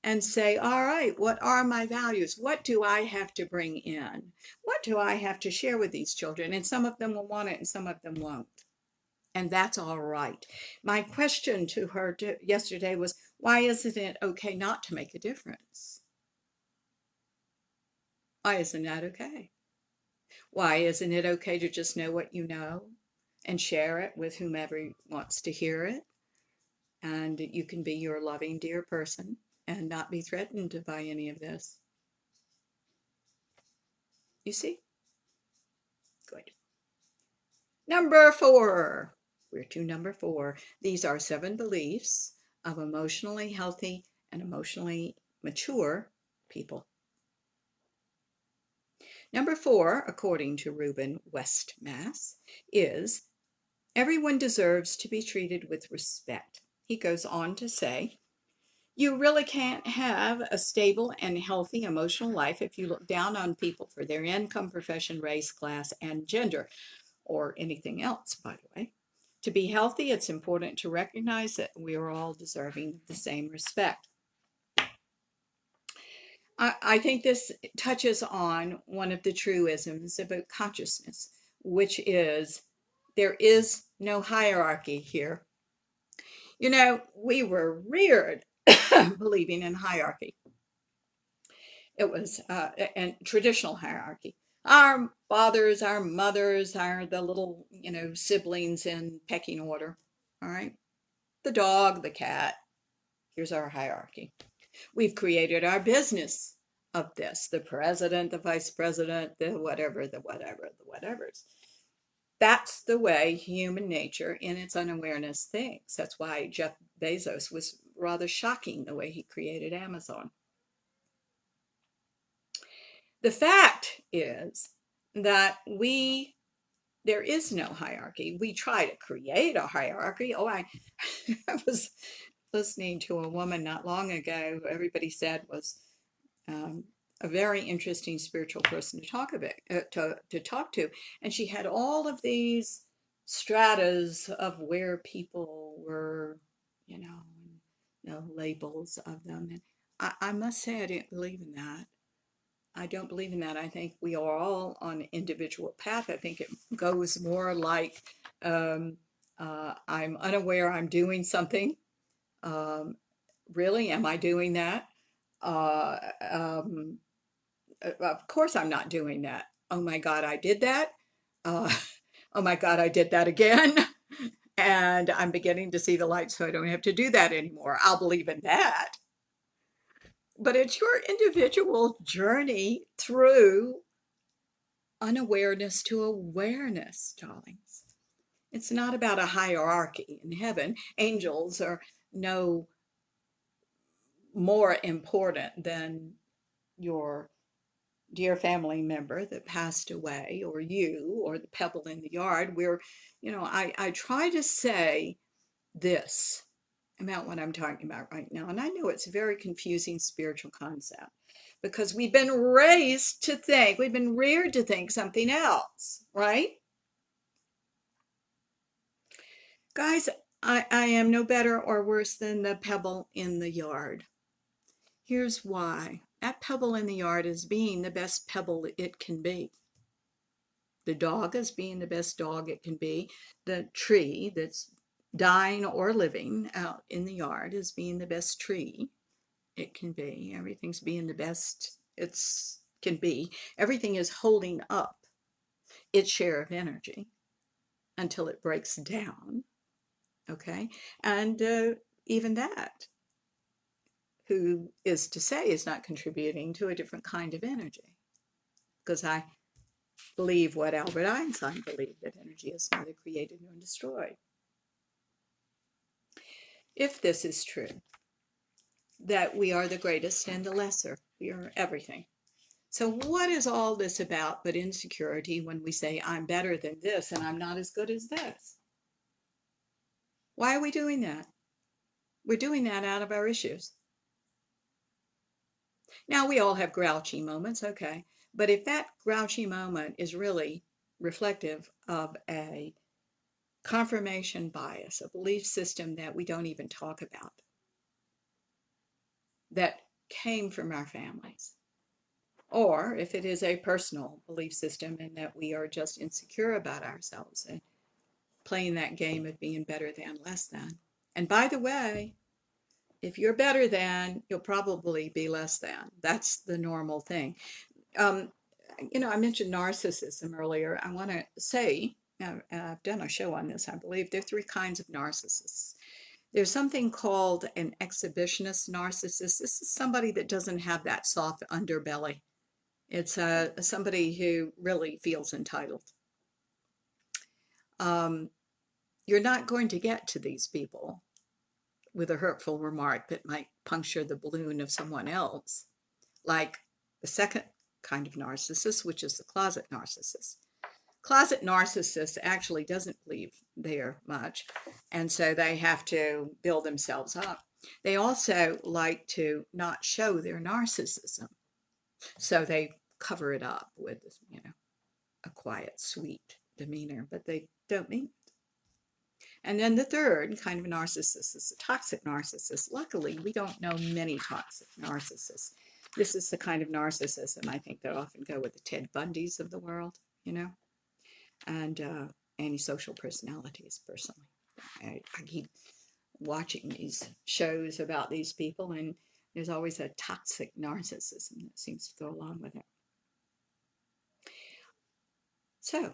and say, all right, what are my values? What do I have to bring in? What do I have to share with these children? And some of them will want it and some of them won't. And that's all right. My question to her yesterday was, why isn't it okay not to make a difference? Why isn't that okay? Why isn't it okay to just know what you know and share it with whomever wants to hear it? And you can be your loving, dear person and not be threatened by any of this. You see? Good. Number 4. We're to number 4. These are 7 beliefs of emotionally healthy and emotionally mature people. Number 4, according to Ruben Westmass, is everyone deserves to be treated with respect. He goes on to say, you really can't have a stable and healthy emotional life if you look down on people for their income, profession, race, class, and gender, or anything else, by the way. To be healthy, it's important to recognize that we are all deserving of the same respect. I think this touches on one of the truisms about consciousness, which is there is no hierarchy here. We were reared believing in hierarchy. It was and traditional hierarchy. Our fathers, our mothers are the little, siblings in pecking order. All right. The dog, the cat. Here's our hierarchy. We've created our business of this, the president, the vice president, the whatever, the whatevers. That's the way human nature in its unawareness thinks. That's why Jeff Bezos was rather shocking the way he created Amazon. The fact is that there is no hierarchy. We try to create a hierarchy. I was listening to a woman not long ago who everybody said was a very interesting spiritual person to talk about, to talk to, and she had all of these stratas of where people were, labels of them. And I must say I didn't believe in that. I don't believe in that. I think we are all on an individual path. I think it goes more like Um, I'm unaware I'm doing something. Um, really, am I doing that? Uh, um, of course, I'm not doing that. Oh my God, I did that. Uh, oh my God, I did that again. And I'm beginning to see the light, so I don't have to do that anymore. I'll believe in that. But it's your individual journey through unawareness to awareness, darlings. It's not about a hierarchy in heaven. Angels are no more important than your dear family member that passed away, or you, or the pebble in the yard. I try to say this about what I'm talking about right now. And I know it's a very confusing spiritual concept because we've been raised to think, we've been reared to think something else, right? Guys, I am no better or worse than the pebble in the yard. Here's why. That pebble in the yard is being the best pebble it can be. The dog is being the best dog it can be. The tree that's dying or living out in the yard is being the best tree it can be. Everything's being the best it can be. Everything is holding up its share of energy until it breaks down. Okay. And even that, who is to say, is not contributing to a different kind of energy. Because I believe what Albert Einstein believed, that energy is neither created nor destroyed. If this is true, that we are the greatest and the lesser, we are everything. So what is all this about but insecurity when we say, I'm better than this and I'm not as good as this? Why are we doing that? We're doing that out of our issues. Now, we all have grouchy moments, okay. But if that grouchy moment is really reflective of a confirmation bias, a belief system that we don't even talk about, that came from our families, or if it is a personal belief system and that we are just insecure about ourselves and playing that game of being better than, less than. And by the way, if you're better than, you'll probably be less than. That's the normal thing. Um, I mentioned narcissism earlier. I want to say, I've done a show on this, I believe. There are three kinds of narcissists. There's something called an exhibitionist narcissist. This is somebody that doesn't have that soft underbelly. It's somebody who really feels entitled. You're not going to get to these people with a hurtful remark that might puncture the balloon of someone else, like the second kind of narcissist, which is the closet narcissist. Closet narcissist actually doesn't believe they're much, and so they have to build themselves up. They also like to not show their narcissism, so they cover it up with, a quiet, sweet demeanor, but they don't mean it. And then the third kind of narcissist is a toxic narcissist. Luckily, we don't know many toxic narcissists. This is the kind of narcissism I think that often go with the Ted Bundys of the world, and antisocial personalities, personally. I keep watching these shows about these people, and there's always a toxic narcissism that seems to go along with it. So,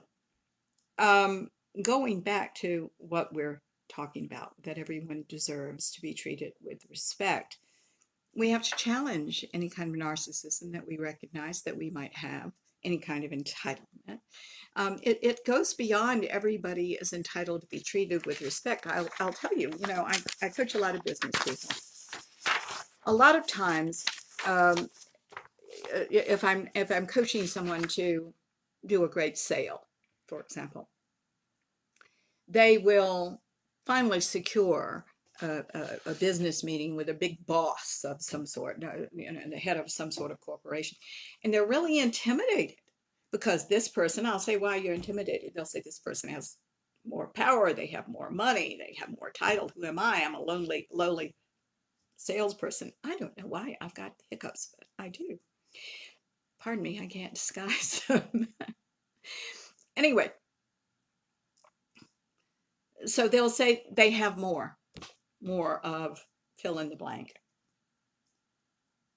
going back to what we're talking about, that everyone deserves to be treated with respect, we have to challenge any kind of narcissism that we recognize that we might have, any kind of entitlement. It goes beyond everybody is entitled to be treated with respect. I'll tell you, I coach a lot of business people. A lot of times, if I'm coaching someone to do a great sale, for example, they will finally secure a business meeting with a big boss of some sort, the head of some sort of corporation. And they're really intimidated because this person, I'll say, why you're intimidated. They'll say this person has more power, they have more money, they have more title. Who am I? I'm a lowly salesperson. I don't know why I've got hiccups, but I do. Pardon me, I can't disguise them. Anyway, So they'll say they have more of fill in the blank.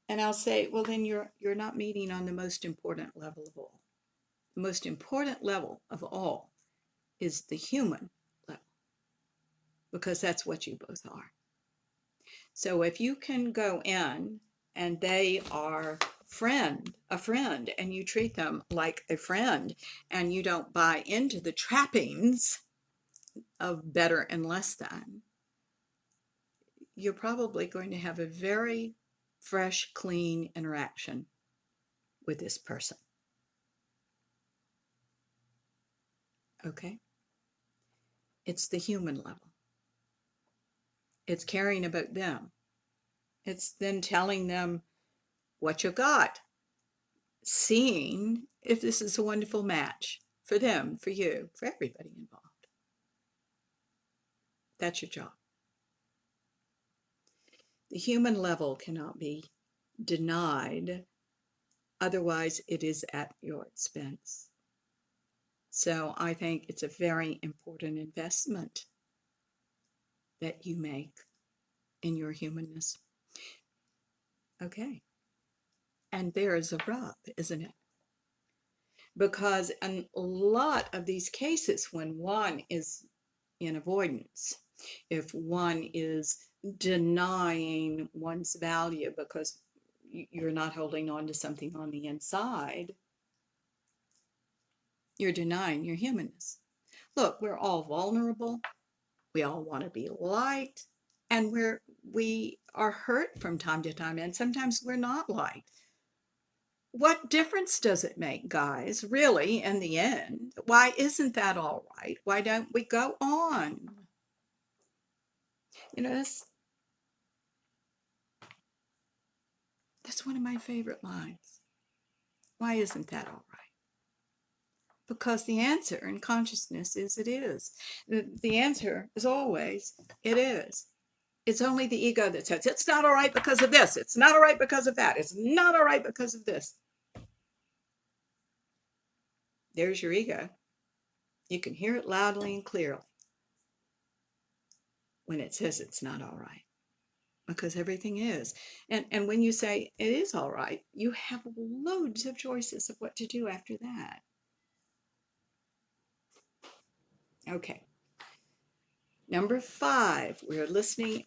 And I'll say, well, then you're not meeting on the most important level of all. The most important level of all is the human level, because that's what you both are. So if you can go in and they are a friend, and you treat them like a friend, and you don't buy into the trappings of better and less than, you're probably going to have a very fresh, clean interaction with this person. Okay? It's the human level. It's caring about them. It's then telling them what you got, seeing if this is a wonderful match for them, for you, for everybody involved. That's your job. The human level cannot be denied, otherwise it is at your expense. So I think it's a very important investment that you make in your humanness. Okay. And there's a rub, isn't it? Because in a lot of these cases, when one is in avoidance, if one is denying one's value because you're not holding on to something on the inside, you're denying your humanness. Look, we're all vulnerable. We all want to be liked, and we are hurt from time to time, and sometimes we're not liked. What difference does it make, guys, really, in the end? Why isn't that all right? Why don't we go on? You know, that's one of my favorite lines. Why isn't that all right? Because the answer in consciousness is it is. The answer is always it is. It's only the ego that says it's not all right because of this. It's not all right because of that. It's not all right because of this. There's your ego. You can hear it loudly and clearly when it says it's not all right, because everything is. And when you say it is all right, you have loads of choices of what to do after that. Okay. Number 5, we're listing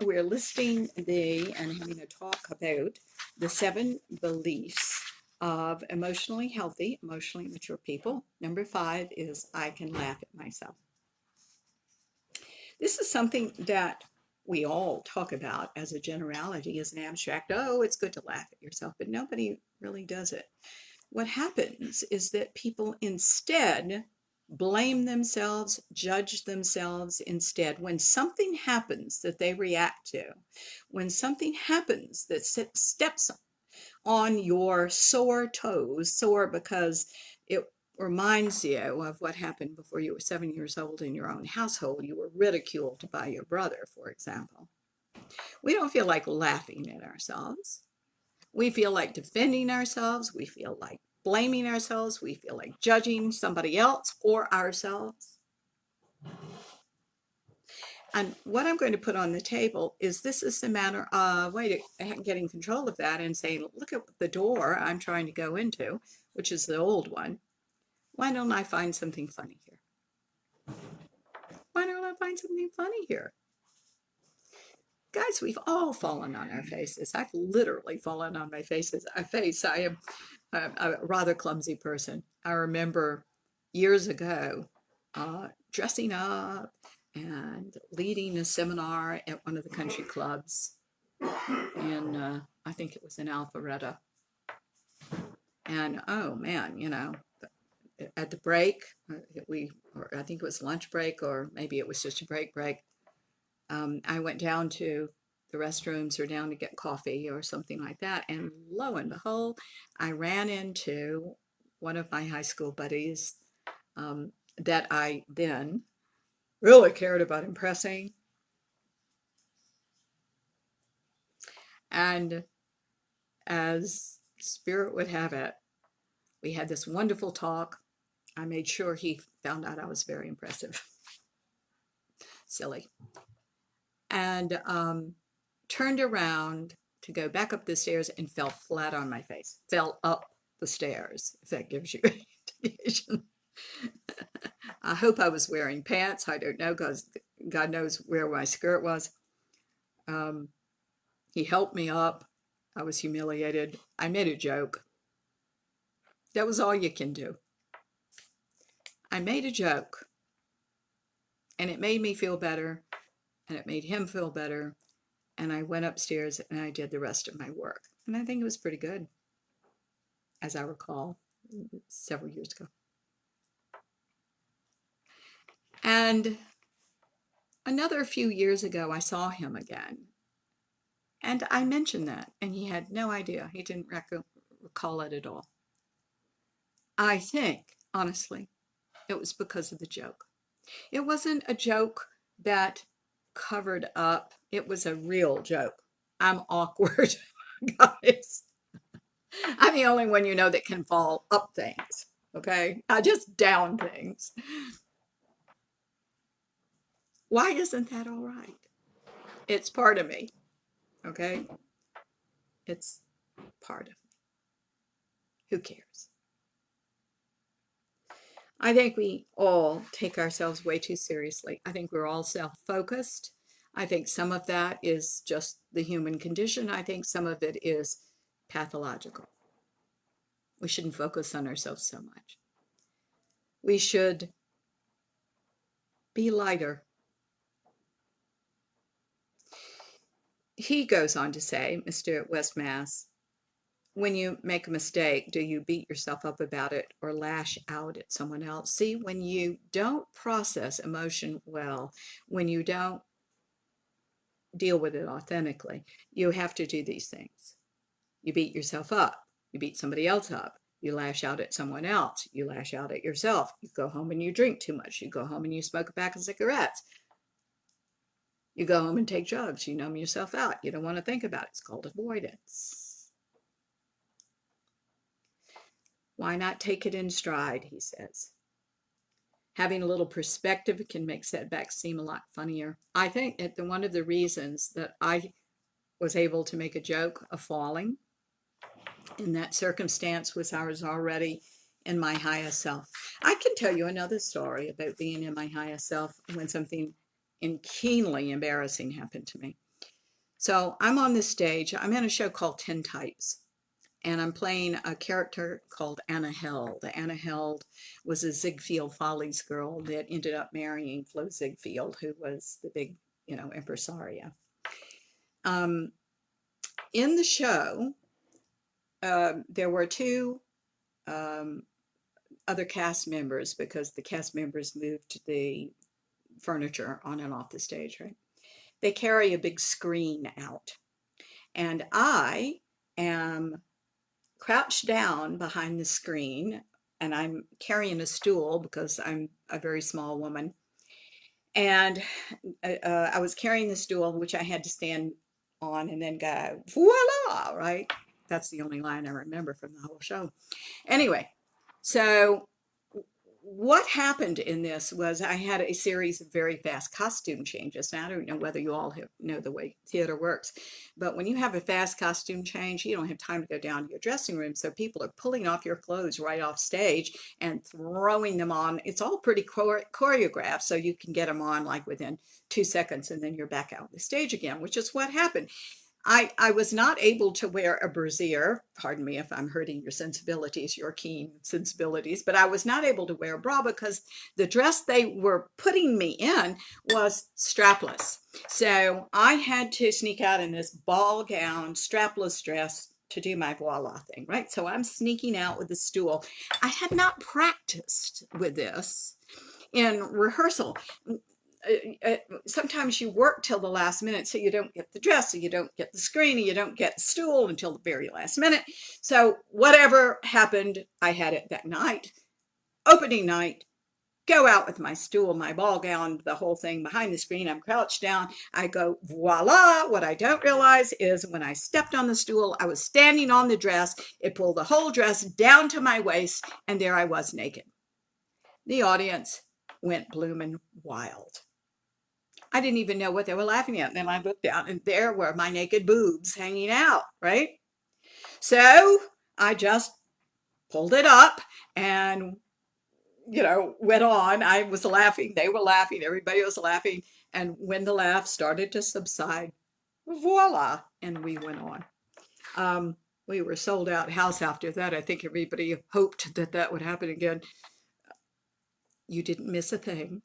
and having a talk about the 7 beliefs of emotionally healthy, emotionally mature people. Number 5 is I can laugh at myself. This is something that we all talk about as a generality, as an abstract. Oh, it's good to laugh at yourself, but nobody really does it. What happens is that people instead blame themselves, judge themselves instead. When something happens that they react to, when something happens that steps on your sore toes, sore because it reminds you of what happened before you were 7 years old in your own household. You were ridiculed by your brother, for example. We don't feel like laughing at ourselves. We feel like defending ourselves. We feel like blaming ourselves. We feel like judging somebody else or ourselves. And what I'm going to put on the table is this is the matter of getting control of that and saying, look at the door I'm trying to go into, which is the old one. Why don't I find something funny here? Why don't I find something funny here? Guys, we've all fallen on our faces. I've literally fallen on my face. I am a rather clumsy person. I remember years ago dressing up and leading a seminar at one of the country clubs in, I think it was in Alpharetta. And oh man, at the break, I think it was lunch break, or maybe it was just a break. I went down to the restrooms or down to get coffee or something like that. And lo and behold, I ran into one of my high school buddies that I then really cared about impressing. And as spirit would have it, we had this wonderful talk. I made sure he found out I was very impressive. silly, and turned around to go back up the stairs and fell flat on my face. Fell up the stairs, if that gives you any indication. I hope I was wearing pants. I don't know, because God knows where my skirt was. He helped me up. I was humiliated. I made a joke. That was all you can do. I made a joke, and it made me feel better, and it made him feel better, and I went upstairs and I did the rest of my work. And I think it was pretty good, as I recall, several years ago. And another few years ago, I saw him again. And I mentioned that, and he had no idea. He didn't recall it at all. I think, honestly, it was because of the joke. It wasn't a joke that covered up. It was a real joke. I'm awkward, guys. I'm the only one that can fall up things, okay? I just down things. Why isn't that all right? It's part of me, okay? It's part of me. Who cares? I think we all take ourselves way too seriously. I think we're all self-focused. I think some of that is just the human condition. I think some of it is pathological. We shouldn't focus on ourselves so much. We should be lighter. He goes on to say, Mr. Westmass, when you make a mistake, do you beat yourself up about it or lash out at someone else? See, when you don't process emotion well, when you don't deal with it authentically, you have to do these things. You beat yourself up. You beat somebody else up. You lash out at someone else. You lash out at yourself. You go home and you drink too much. You go home and you smoke a pack of cigarettes. You go home and take drugs. You numb yourself out. You don't want to think about it. It's called avoidance. Why not take it in stride, he says. Having a little perspective can make setbacks seem a lot funnier. I think that one of the reasons that I was able to make a joke of falling in that circumstance was I was already in my highest self. I can tell you another story about being in my highest self when something keenly embarrassing happened to me. So I'm on this stage. I'm in a show called Tin Types, and I'm playing a character called Anna Held. Anna Held was a Ziegfeld Follies girl that ended up marrying Flo Ziegfeld, who was the big, impresario. In the show, there were two other cast members, because the cast members moved the furniture on and off the stage, right? They carry a big screen out, and I am crouched down behind the screen, and I'm carrying a stool because I'm a very small woman, and I was carrying the stool, which I had to stand on and then go voila, right? That's the only line I remember from the whole show. Anyway, so what happened in this was I had a series of very fast costume changes. Now, I don't know whether you all know the way theater works, but when you have a fast costume change, you don't have time to go down to your dressing room. So people are pulling off your clothes right off stage and throwing them on. It's all pretty choreographed, so you can get them on like within 2 seconds, and then you're back out on the stage again, which is what happened. I was not able to wear a brassiere. Pardon me if I'm hurting your sensibilities, your keen sensibilities, but I was not able to wear a bra because the dress they were putting me in was strapless. So I had to sneak out in this ball gown, strapless dress to do my voila thing, right? So I'm sneaking out with the stool. I had not practiced with this in rehearsal. Sometimes you work till the last minute, so you don't get the dress, so you don't get the screen, and you don't get the stool until the very last minute. So whatever happened, I had it that night. Opening night, go out with my stool, my ball gown, the whole thing behind the screen. I'm crouched down. I go, voila. What I don't realize is when I stepped on the stool, I was standing on the dress. It pulled the whole dress down to my waist, and there I was naked. The audience went bloomin' wild. I didn't even know what they were laughing at. And then I looked down and there were my naked boobs hanging out, right? So I just pulled it up and, went on. I was laughing. They were laughing. Everybody was laughing. And when the laugh started to subside, voila, and we went on. We were sold out house after that. I think everybody hoped that that would happen again. You didn't miss a thing.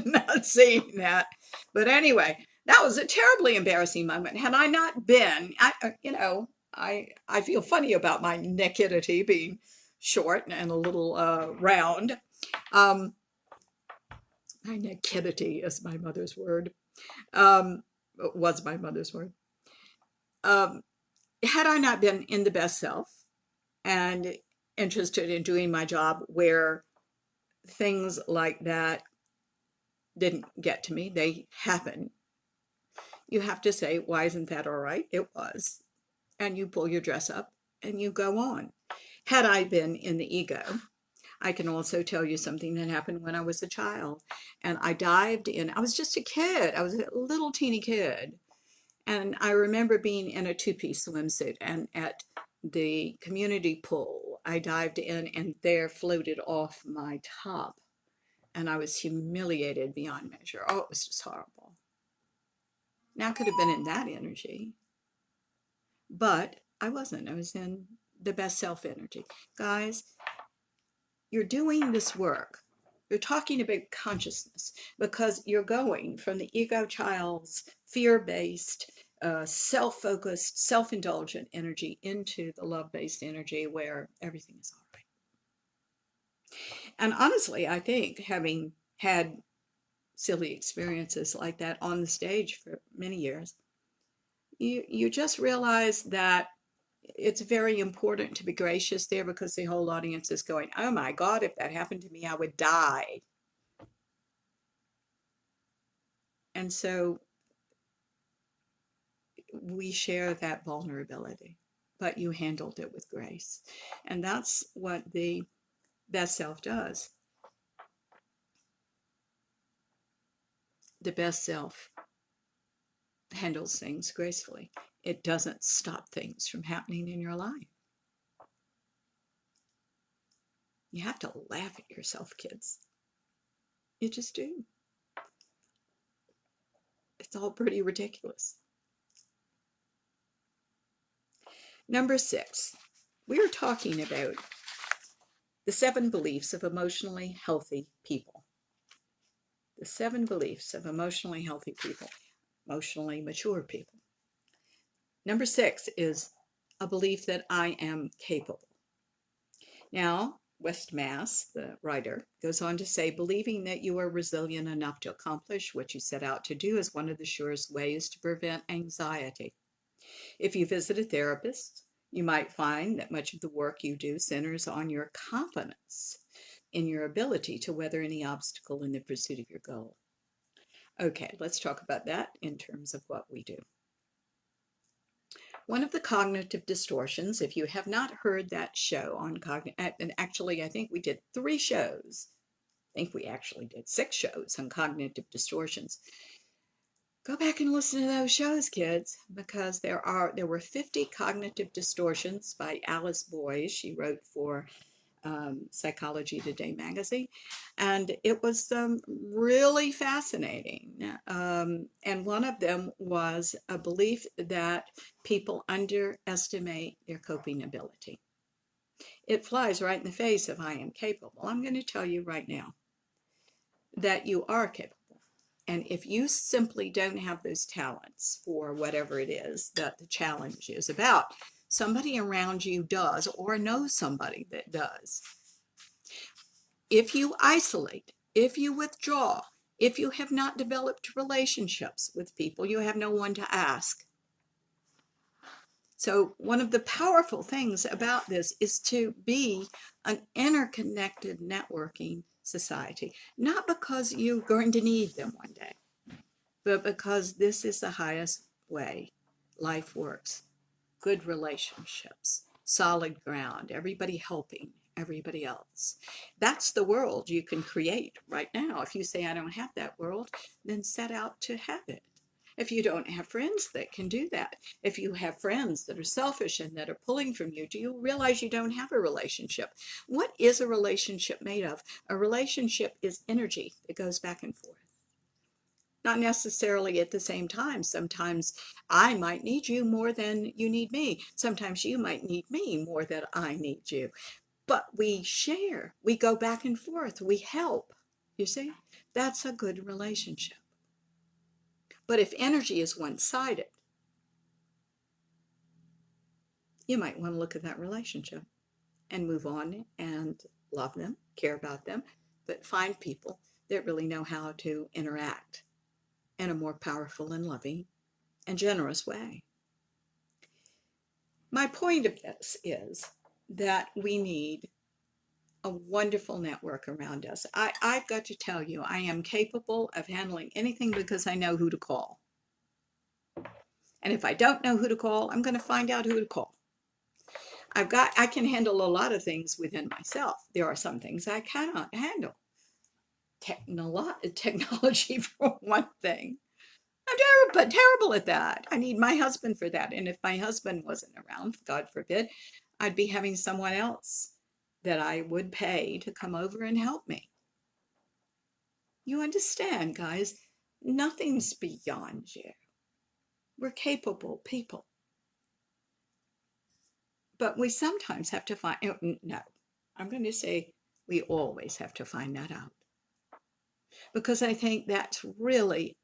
Not seeing that. But anyway, that was a terribly embarrassing moment. Had I not been, I feel funny about my nakedity being short and a little round. My nakedity is my mother's word. Was my mother's word. Had I not been in the best self and interested in doing my job where things like that didn't get to me, they happen. You have to say, why isn't that all right? It was. And you pull your dress up and you go on. Had I been in the ego, I can also tell you something that happened when I was a child. And I dived in. I was just a kid. I was a little teeny kid. And I remember being in a two-piece swimsuit, and at the community pool, I dived in and there floated off my top. And I was humiliated beyond measure. Oh, it was just horrible. Now I could have been in that energy, but I wasn't. I was in the best self energy. Guys, you're doing this work. You're talking about consciousness because you're going from the ego child's fear-based, self-focused, self-indulgent energy into the love-based energy where everything is all right. And honestly, I think having had silly experiences like that on the stage for many years, you just realize that it's very important to be gracious there because the whole audience is going, oh my God, if that happened to me, I would die. And so we share that vulnerability, but you handled it with grace. And that's what the best self does. The best self handles things gracefully. It doesn't stop things from happening in your life. You have to laugh at yourself, kids. You just do. It's all pretty ridiculous. Number 6, we are talking about the 7 beliefs of emotionally healthy people. The 7 beliefs of emotionally healthy people, emotionally mature people. Number 6 is a belief that I am capable. Now, West Mass, the writer, goes on to say, believing that you are resilient enough to accomplish what you set out to do is one of the surest ways to prevent anxiety. If you visit a therapist, you might find that much of the work you do centers on your confidence in your ability to weather any obstacle in the pursuit of your goal. Okay, let's talk about that in terms of what we do. One of the cognitive distortions, if you have not heard that show on cognitive, and actually I think we did 3 shows, I think we actually did 6 shows on cognitive distortions. Go back and listen to those shows, kids, because there were 50 cognitive distortions by Alice Boys. She wrote for Psychology Today magazine, and it was really fascinating. And one of them was a belief that people underestimate their coping ability. It flies right in the face of I am capable. I'm going to tell you right now that you are capable. And if you simply don't have those talents for whatever it is that the challenge is about, somebody around you does or knows somebody that does. If you isolate, if you withdraw, if you have not developed relationships with people, you have no one to ask. So one of the powerful things about this is to be an interconnected networking society, not because you're going to need them one day, but because this is the highest way life works. Good relationships, solid ground, everybody helping, everybody else. That's the world you can create right now. If you say, I don't have that world, then set out to have it. If you don't have friends that can do that, if you have friends that are selfish and that are pulling from you, do you realize you don't have a relationship? What is a relationship made of? A relationship is energy that goes back and forth. Not necessarily at the same time. Sometimes I might need you more than you need me. Sometimes you might need me more than I need you. But we share, we go back and forth, we help. You see, that's a good relationship. But if energy is one-sided, you might want to look at that relationship and move on and love them, care about them, but find people that really know how to interact in a more powerful and loving and generous way. My point of this is that we need a wonderful network around us. I've got to tell you, I am capable of handling anything because I know who to call. And if I don't know who to call, I'm going to find out who to call. I can handle a lot of things within myself. There are some things I cannot handle. Technology for one thing. I'm terrible at that. I need my husband for that. And if my husband wasn't around, God forbid, I'd be having someone else that I would pay to come over and help me. You understand, guys? Nothing's beyond you. We're capable people. But we sometimes have to find, no, I'm going to say we always have to find that out. Because I think that's really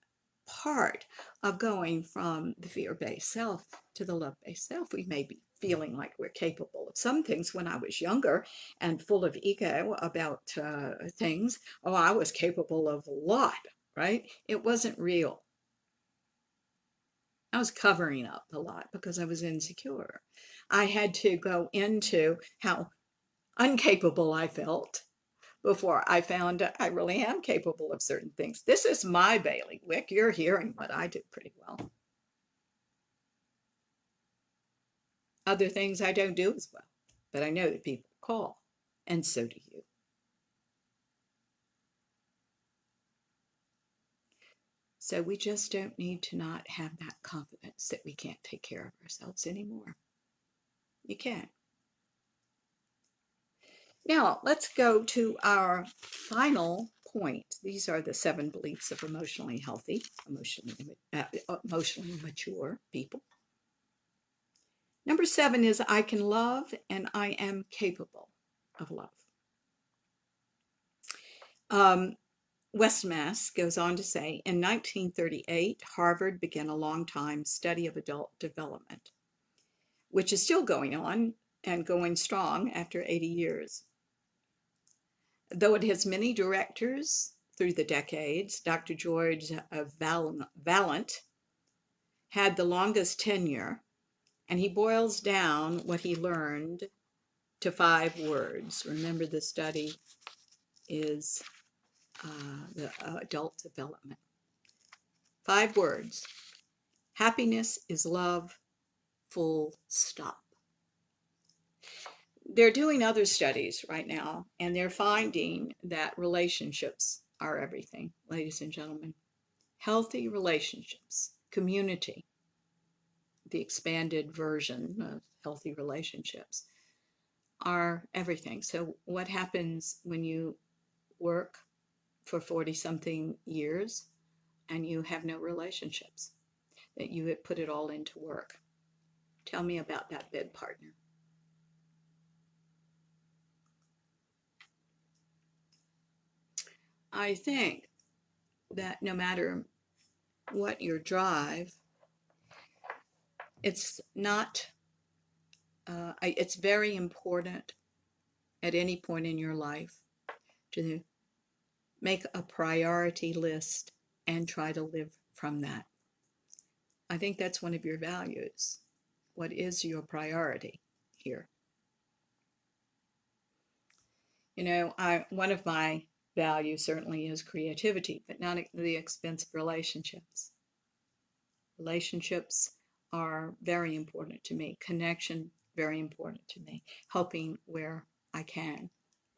part of going from the fear-based self to the love-based self. We may be feeling like we're capable of some things. When I was younger and full of ego about things, oh, I was capable of a lot, right? It wasn't real. I was covering up a lot because I was insecure. I had to go into how uncapable I felt before I found I really am capable of certain things. This is my bailiwick. You're hearing what I do pretty well. Other things I don't do as well, but I know that people call, and so do you. So we just don't need to not have that confidence that we can't take care of ourselves anymore. You can. Now, let's go to our final point. These are the 7 beliefs of emotionally healthy, emotionally mature people. Number 7 is I can love and I am capable of love. Westmass goes on to say, in 1938, Harvard began a long-time study of adult development, which is still going on and going strong after 80 years. Though it has many directors through the decades, Dr. George Vaillant had the longest tenure, and he boils down what he learned to 5 words. Remember, the study is the adult development. 5 words. Happiness is love, full stop. They're doing other studies right now, and they're finding that relationships are everything, ladies and gentlemen. Healthy relationships, community, the expanded version of healthy relationships, are everything. So what happens when you work for 40-something years and you have no relationships? That you had put it all into work. Tell me about that bed partner. I think that no matter what your drive, it's not, it's very important at any point in your life to make a priority list and try to live from that. I think that's one of your values. What is your priority here? You know, one of my values certainly is creativity, but not at the expense of relationships. Relationships are very important to me. Connection, very important to me. Helping where I can.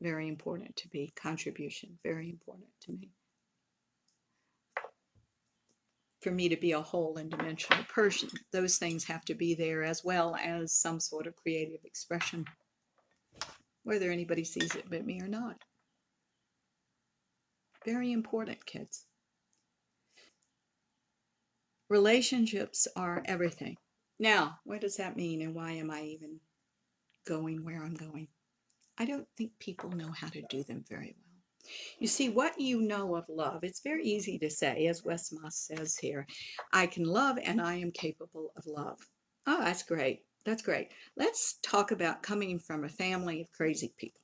Very important to be. Contribution, very important to me. For me to be a whole and dimensional person, those things have to be there, as well as some sort of creative expression, whether anybody sees it but me or not. Very important, kids. Relationships are everything. Now, what does that mean, and why am I even going where I'm going? I don't think people know how to do them very well. You see, what you know of love, it's very easy to say, as Wes Moss says here, I can love and I am capable of love. Oh, that's great. That's great. Let's talk about coming from a family of crazy people.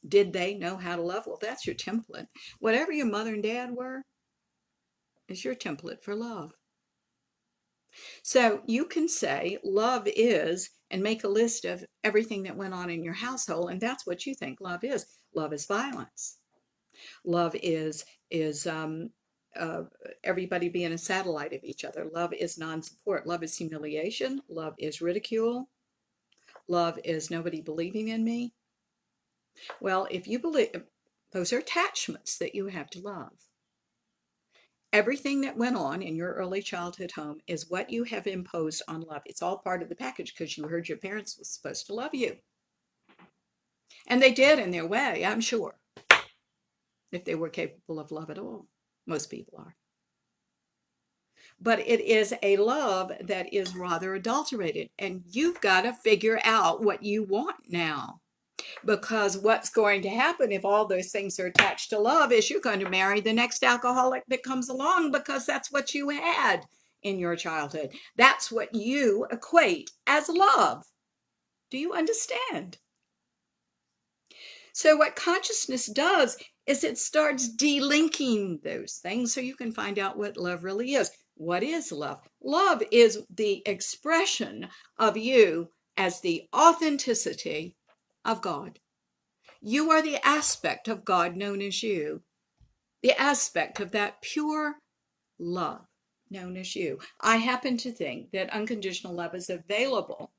Did they know how to love? Well, that's your template. Whatever your mother and dad were is your template for love. So you can say love is, and make a list of everything that went on in your household, and that's what you think love is. Love is violence. Love is everybody being a satellite of each other. Love is non-support. Love is humiliation. Love is ridicule. Love is nobody believing in me. Well, if you believe, those are attachments that you have to love. Everything that went on in your early childhood home is what you have imposed on love. It's all part of the package because you heard your parents were supposed to love you. And they did in their way, I'm sure, if they were capable of love at all. Most people are. But it is a love that is rather adulterated. And you've got to figure out what you want now. Because what's going to happen if all those things are attached to love is you're going to marry the next alcoholic that comes along, because that's what you had in your childhood. That's what you equate as love. Do you understand? So what consciousness does is it starts delinking those things so you can find out what love really is. What is love? Love is the expression of you as the authenticity of God. You are the aspect of God known as you, the aspect of that pure love known as you. I happen to think that unconditional love is available,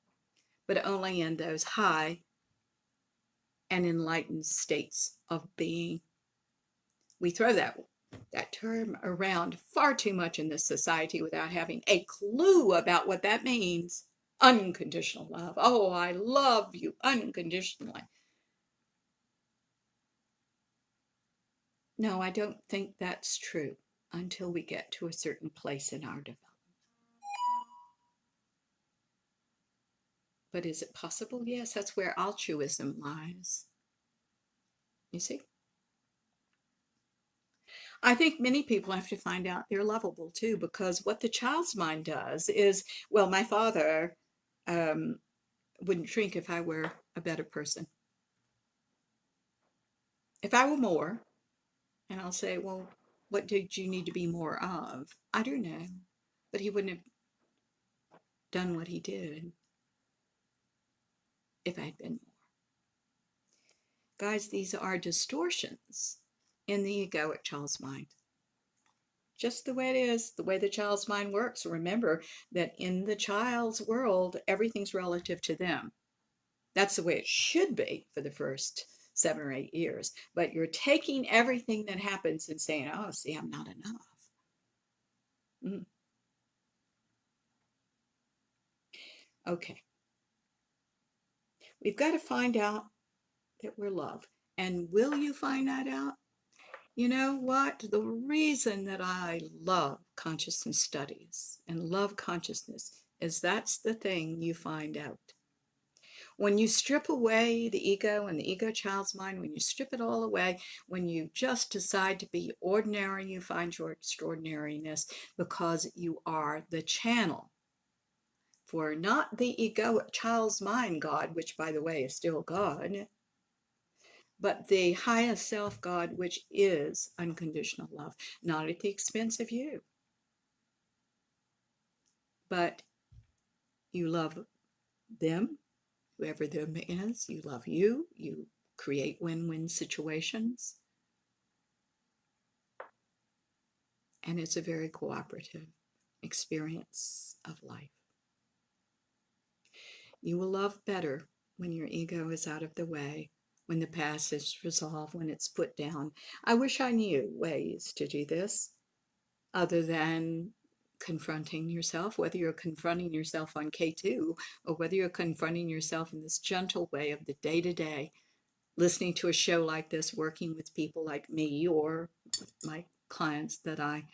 but only in those high and enlightened states of being. We throw that term around far too much in this society without having a clue about what that means. Unconditional love. Oh, I love you unconditionally. No, I don't think that's true until we get to a certain place in our development. But is it possible? Yes, that's where altruism lies. You see? I think many people have to find out they're lovable too, because what the child's mind does is, well, my father wouldn't drink if I were a better person. If I were more, and I'll say, well, what did you need to be more of? I don't know. But he wouldn't have done what he did if I'd been more. Guys, these are distortions in the egoic child's mind. Just the way it is, the way the child's mind works. Remember that in the child's world, everything's relative to them. That's the way it should be for the first 7 or 8 years. But you're taking everything that happens and saying, oh, see, I'm not enough. Okay. We've got to find out that we're loved. And will you find that out? You know what? The reason that I love consciousness studies and love consciousness is that's the thing you find out. When you strip away the ego and the ego child's mind, when you strip it all away, when you just decide to be ordinary, you find your extraordinariness because you are the channel for not the ego child's mind God, which by the way is still God, but the highest self God, which is unconditional love, not at the expense of you, but you love them, whoever them is, you love you, you create win-win situations, and it's a very cooperative experience of life. You will love better when your ego is out of the way, when the past is resolved, when it's put down. I wish I knew ways to do this other than confronting yourself, whether you're confronting yourself on K2 or whether you're confronting yourself in this gentle way of the day to day, listening to a show like this, working with people like me or my clients that I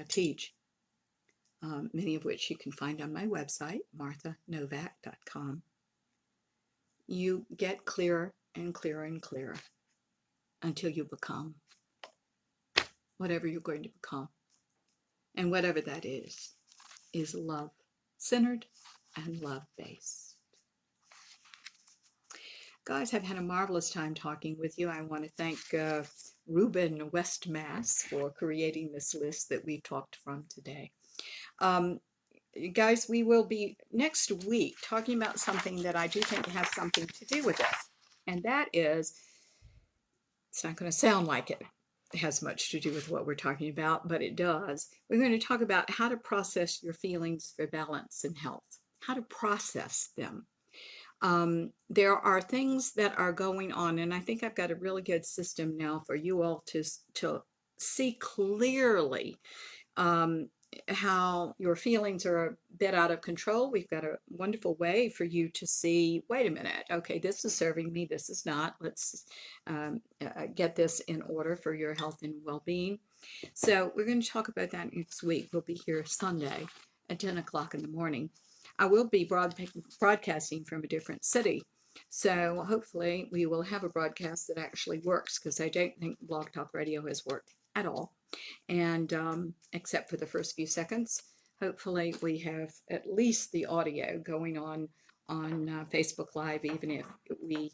teach, many of which you can find on my website, marthanovak.com. You get clearer and clearer and clearer until you become whatever you're going to become. And whatever that is love-centered and love-based. Guys, I've had a marvelous time talking with you. I want to thank Ruben West Mass for creating this list that we talked from today. Guys, we will be next week talking about something that I do think has something to do with this. And that is, it's not going to sound like it has much to do with what we're talking about, but it does. We're going to talk about how to process your feelings for balance and health, how to process them. There are things that are going on, and I think I've got a really good system now for you all to see clearly how your feelings are a bit out of control. We've got a wonderful way for you to see, wait a minute, okay, this is serving me, this is not. Let's get this in order for your health and well-being. So we're going to talk about that next week. We'll be here Sunday at 10 o'clock in the morning. I will be broadcasting from a different city. So hopefully we will have a broadcast that actually works, because I don't think Blog Talk Radio has worked at all. And except for the first few seconds, hopefully we have at least the audio going on Facebook Live, even if we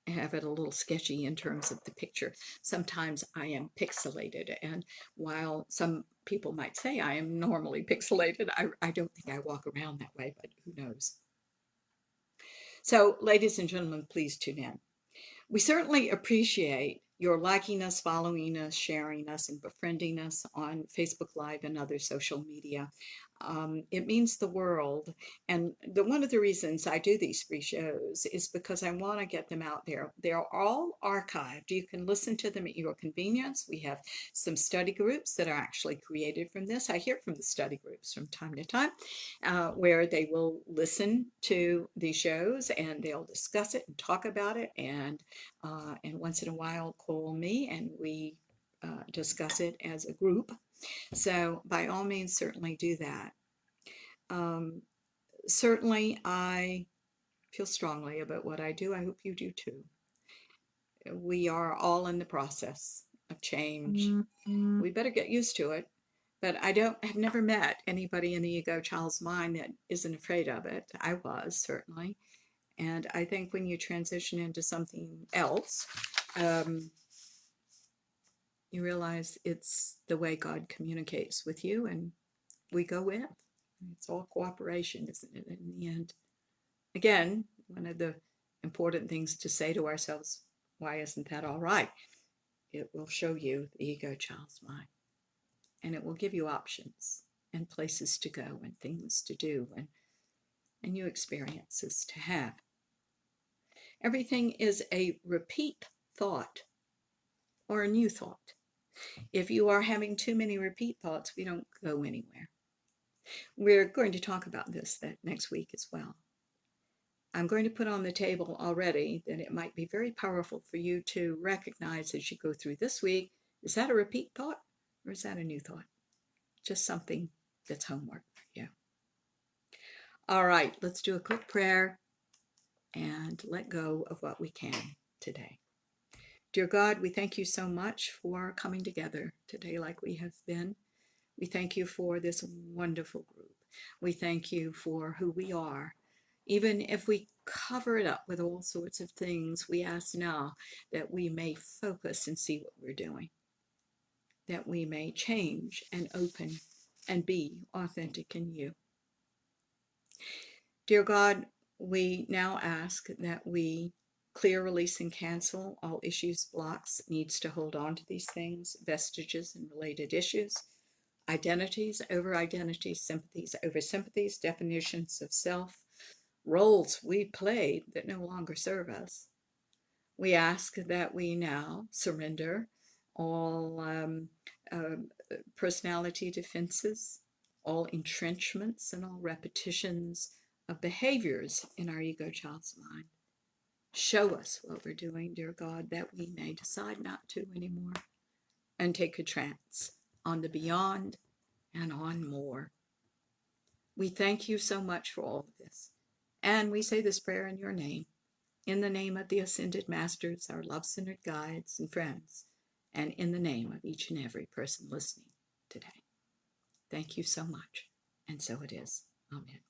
have it a little sketchy in terms of the picture. Sometimes I am pixelated, and while some people might say I am normally pixelated, I don't think I walk around that way, but who knows. So, ladies and gentlemen, please tune in. We certainly appreciate your liking us, following us, sharing us, and befriending us on Facebook Live and other social media. It means the world. And one of the reasons I do these free shows is because I want to get them out there. They're all archived. You can listen to them at your convenience. We have some study groups that are actually created from this. I hear from the study groups from time to time where they will listen to the shows and they'll discuss it and talk about it, and once in a while call me and we discuss it as a group. So by all means, certainly do that. Certainly, I feel strongly about what I do. I hope you do too. We are all in the process of change. We better get used to it. But I have never met anybody in the ego child's mind that isn't afraid of it. I was, certainly. And I think when you transition into something else, you realize it's the way God communicates with you, and we go with. It's all cooperation, isn't it, in the end? Again, one of the important things to say to ourselves, why isn't that all right? It will show you the ego child's mind, and it will give you options and places to go and things to do and new experiences to have. Everything is a repeat thought or a new thought. If you are having too many repeat thoughts, we don't go anywhere. We're going to talk about this next week as well. I'm going to put on the table already that it might be very powerful for you to recognize as you go through this week, is that a repeat thought or is that a new thought? Just something that's homework for you. All right, let's do a quick prayer and let go of what we can today. Dear God, we thank you so much for coming together today like we have been. We thank you for this wonderful group. We thank you for who we are. Even if we cover it up with all sorts of things, we ask now that we may focus and see what we're doing, that we may change and open and be authentic in you. Dear God, we now ask that we clear, release, and cancel all issues, blocks, needs to hold on to these things, vestiges and related issues, identities over identities, sympathies over sympathies, definitions of self, roles we played that no longer serve us. We ask that we now surrender all personality defenses, all entrenchments, and all repetitions of behaviors in our ego child's mind. Show us what we're doing, dear God, that we may decide not to anymore and take a trance on the beyond and on more. We thank you so much for all of this. And we say this prayer in your name, in the name of the Ascended Masters, our love-centered guides and friends, and in the name of each and every person listening today. Thank you so much. And so it is. Amen.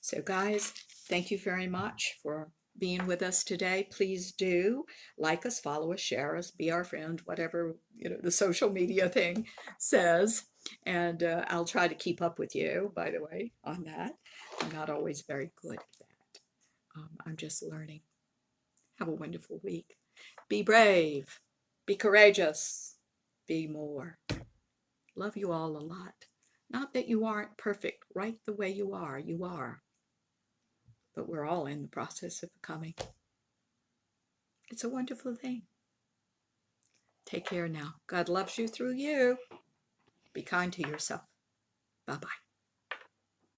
So guys, thank you very much for being with us today. Please do like us, follow us, share us, be our friend, whatever the social media thing says. And I'll try to keep up with you, by the way, on that. I'm not always very good at that. I'm just learning. Have a wonderful week. Be brave. Be courageous. Be more. Love you all a lot. Not that you aren't perfect right the way you are. You are. But we're all in the process of becoming. It's a wonderful thing. Take care now. God loves you through you. Be kind to yourself. Bye-bye.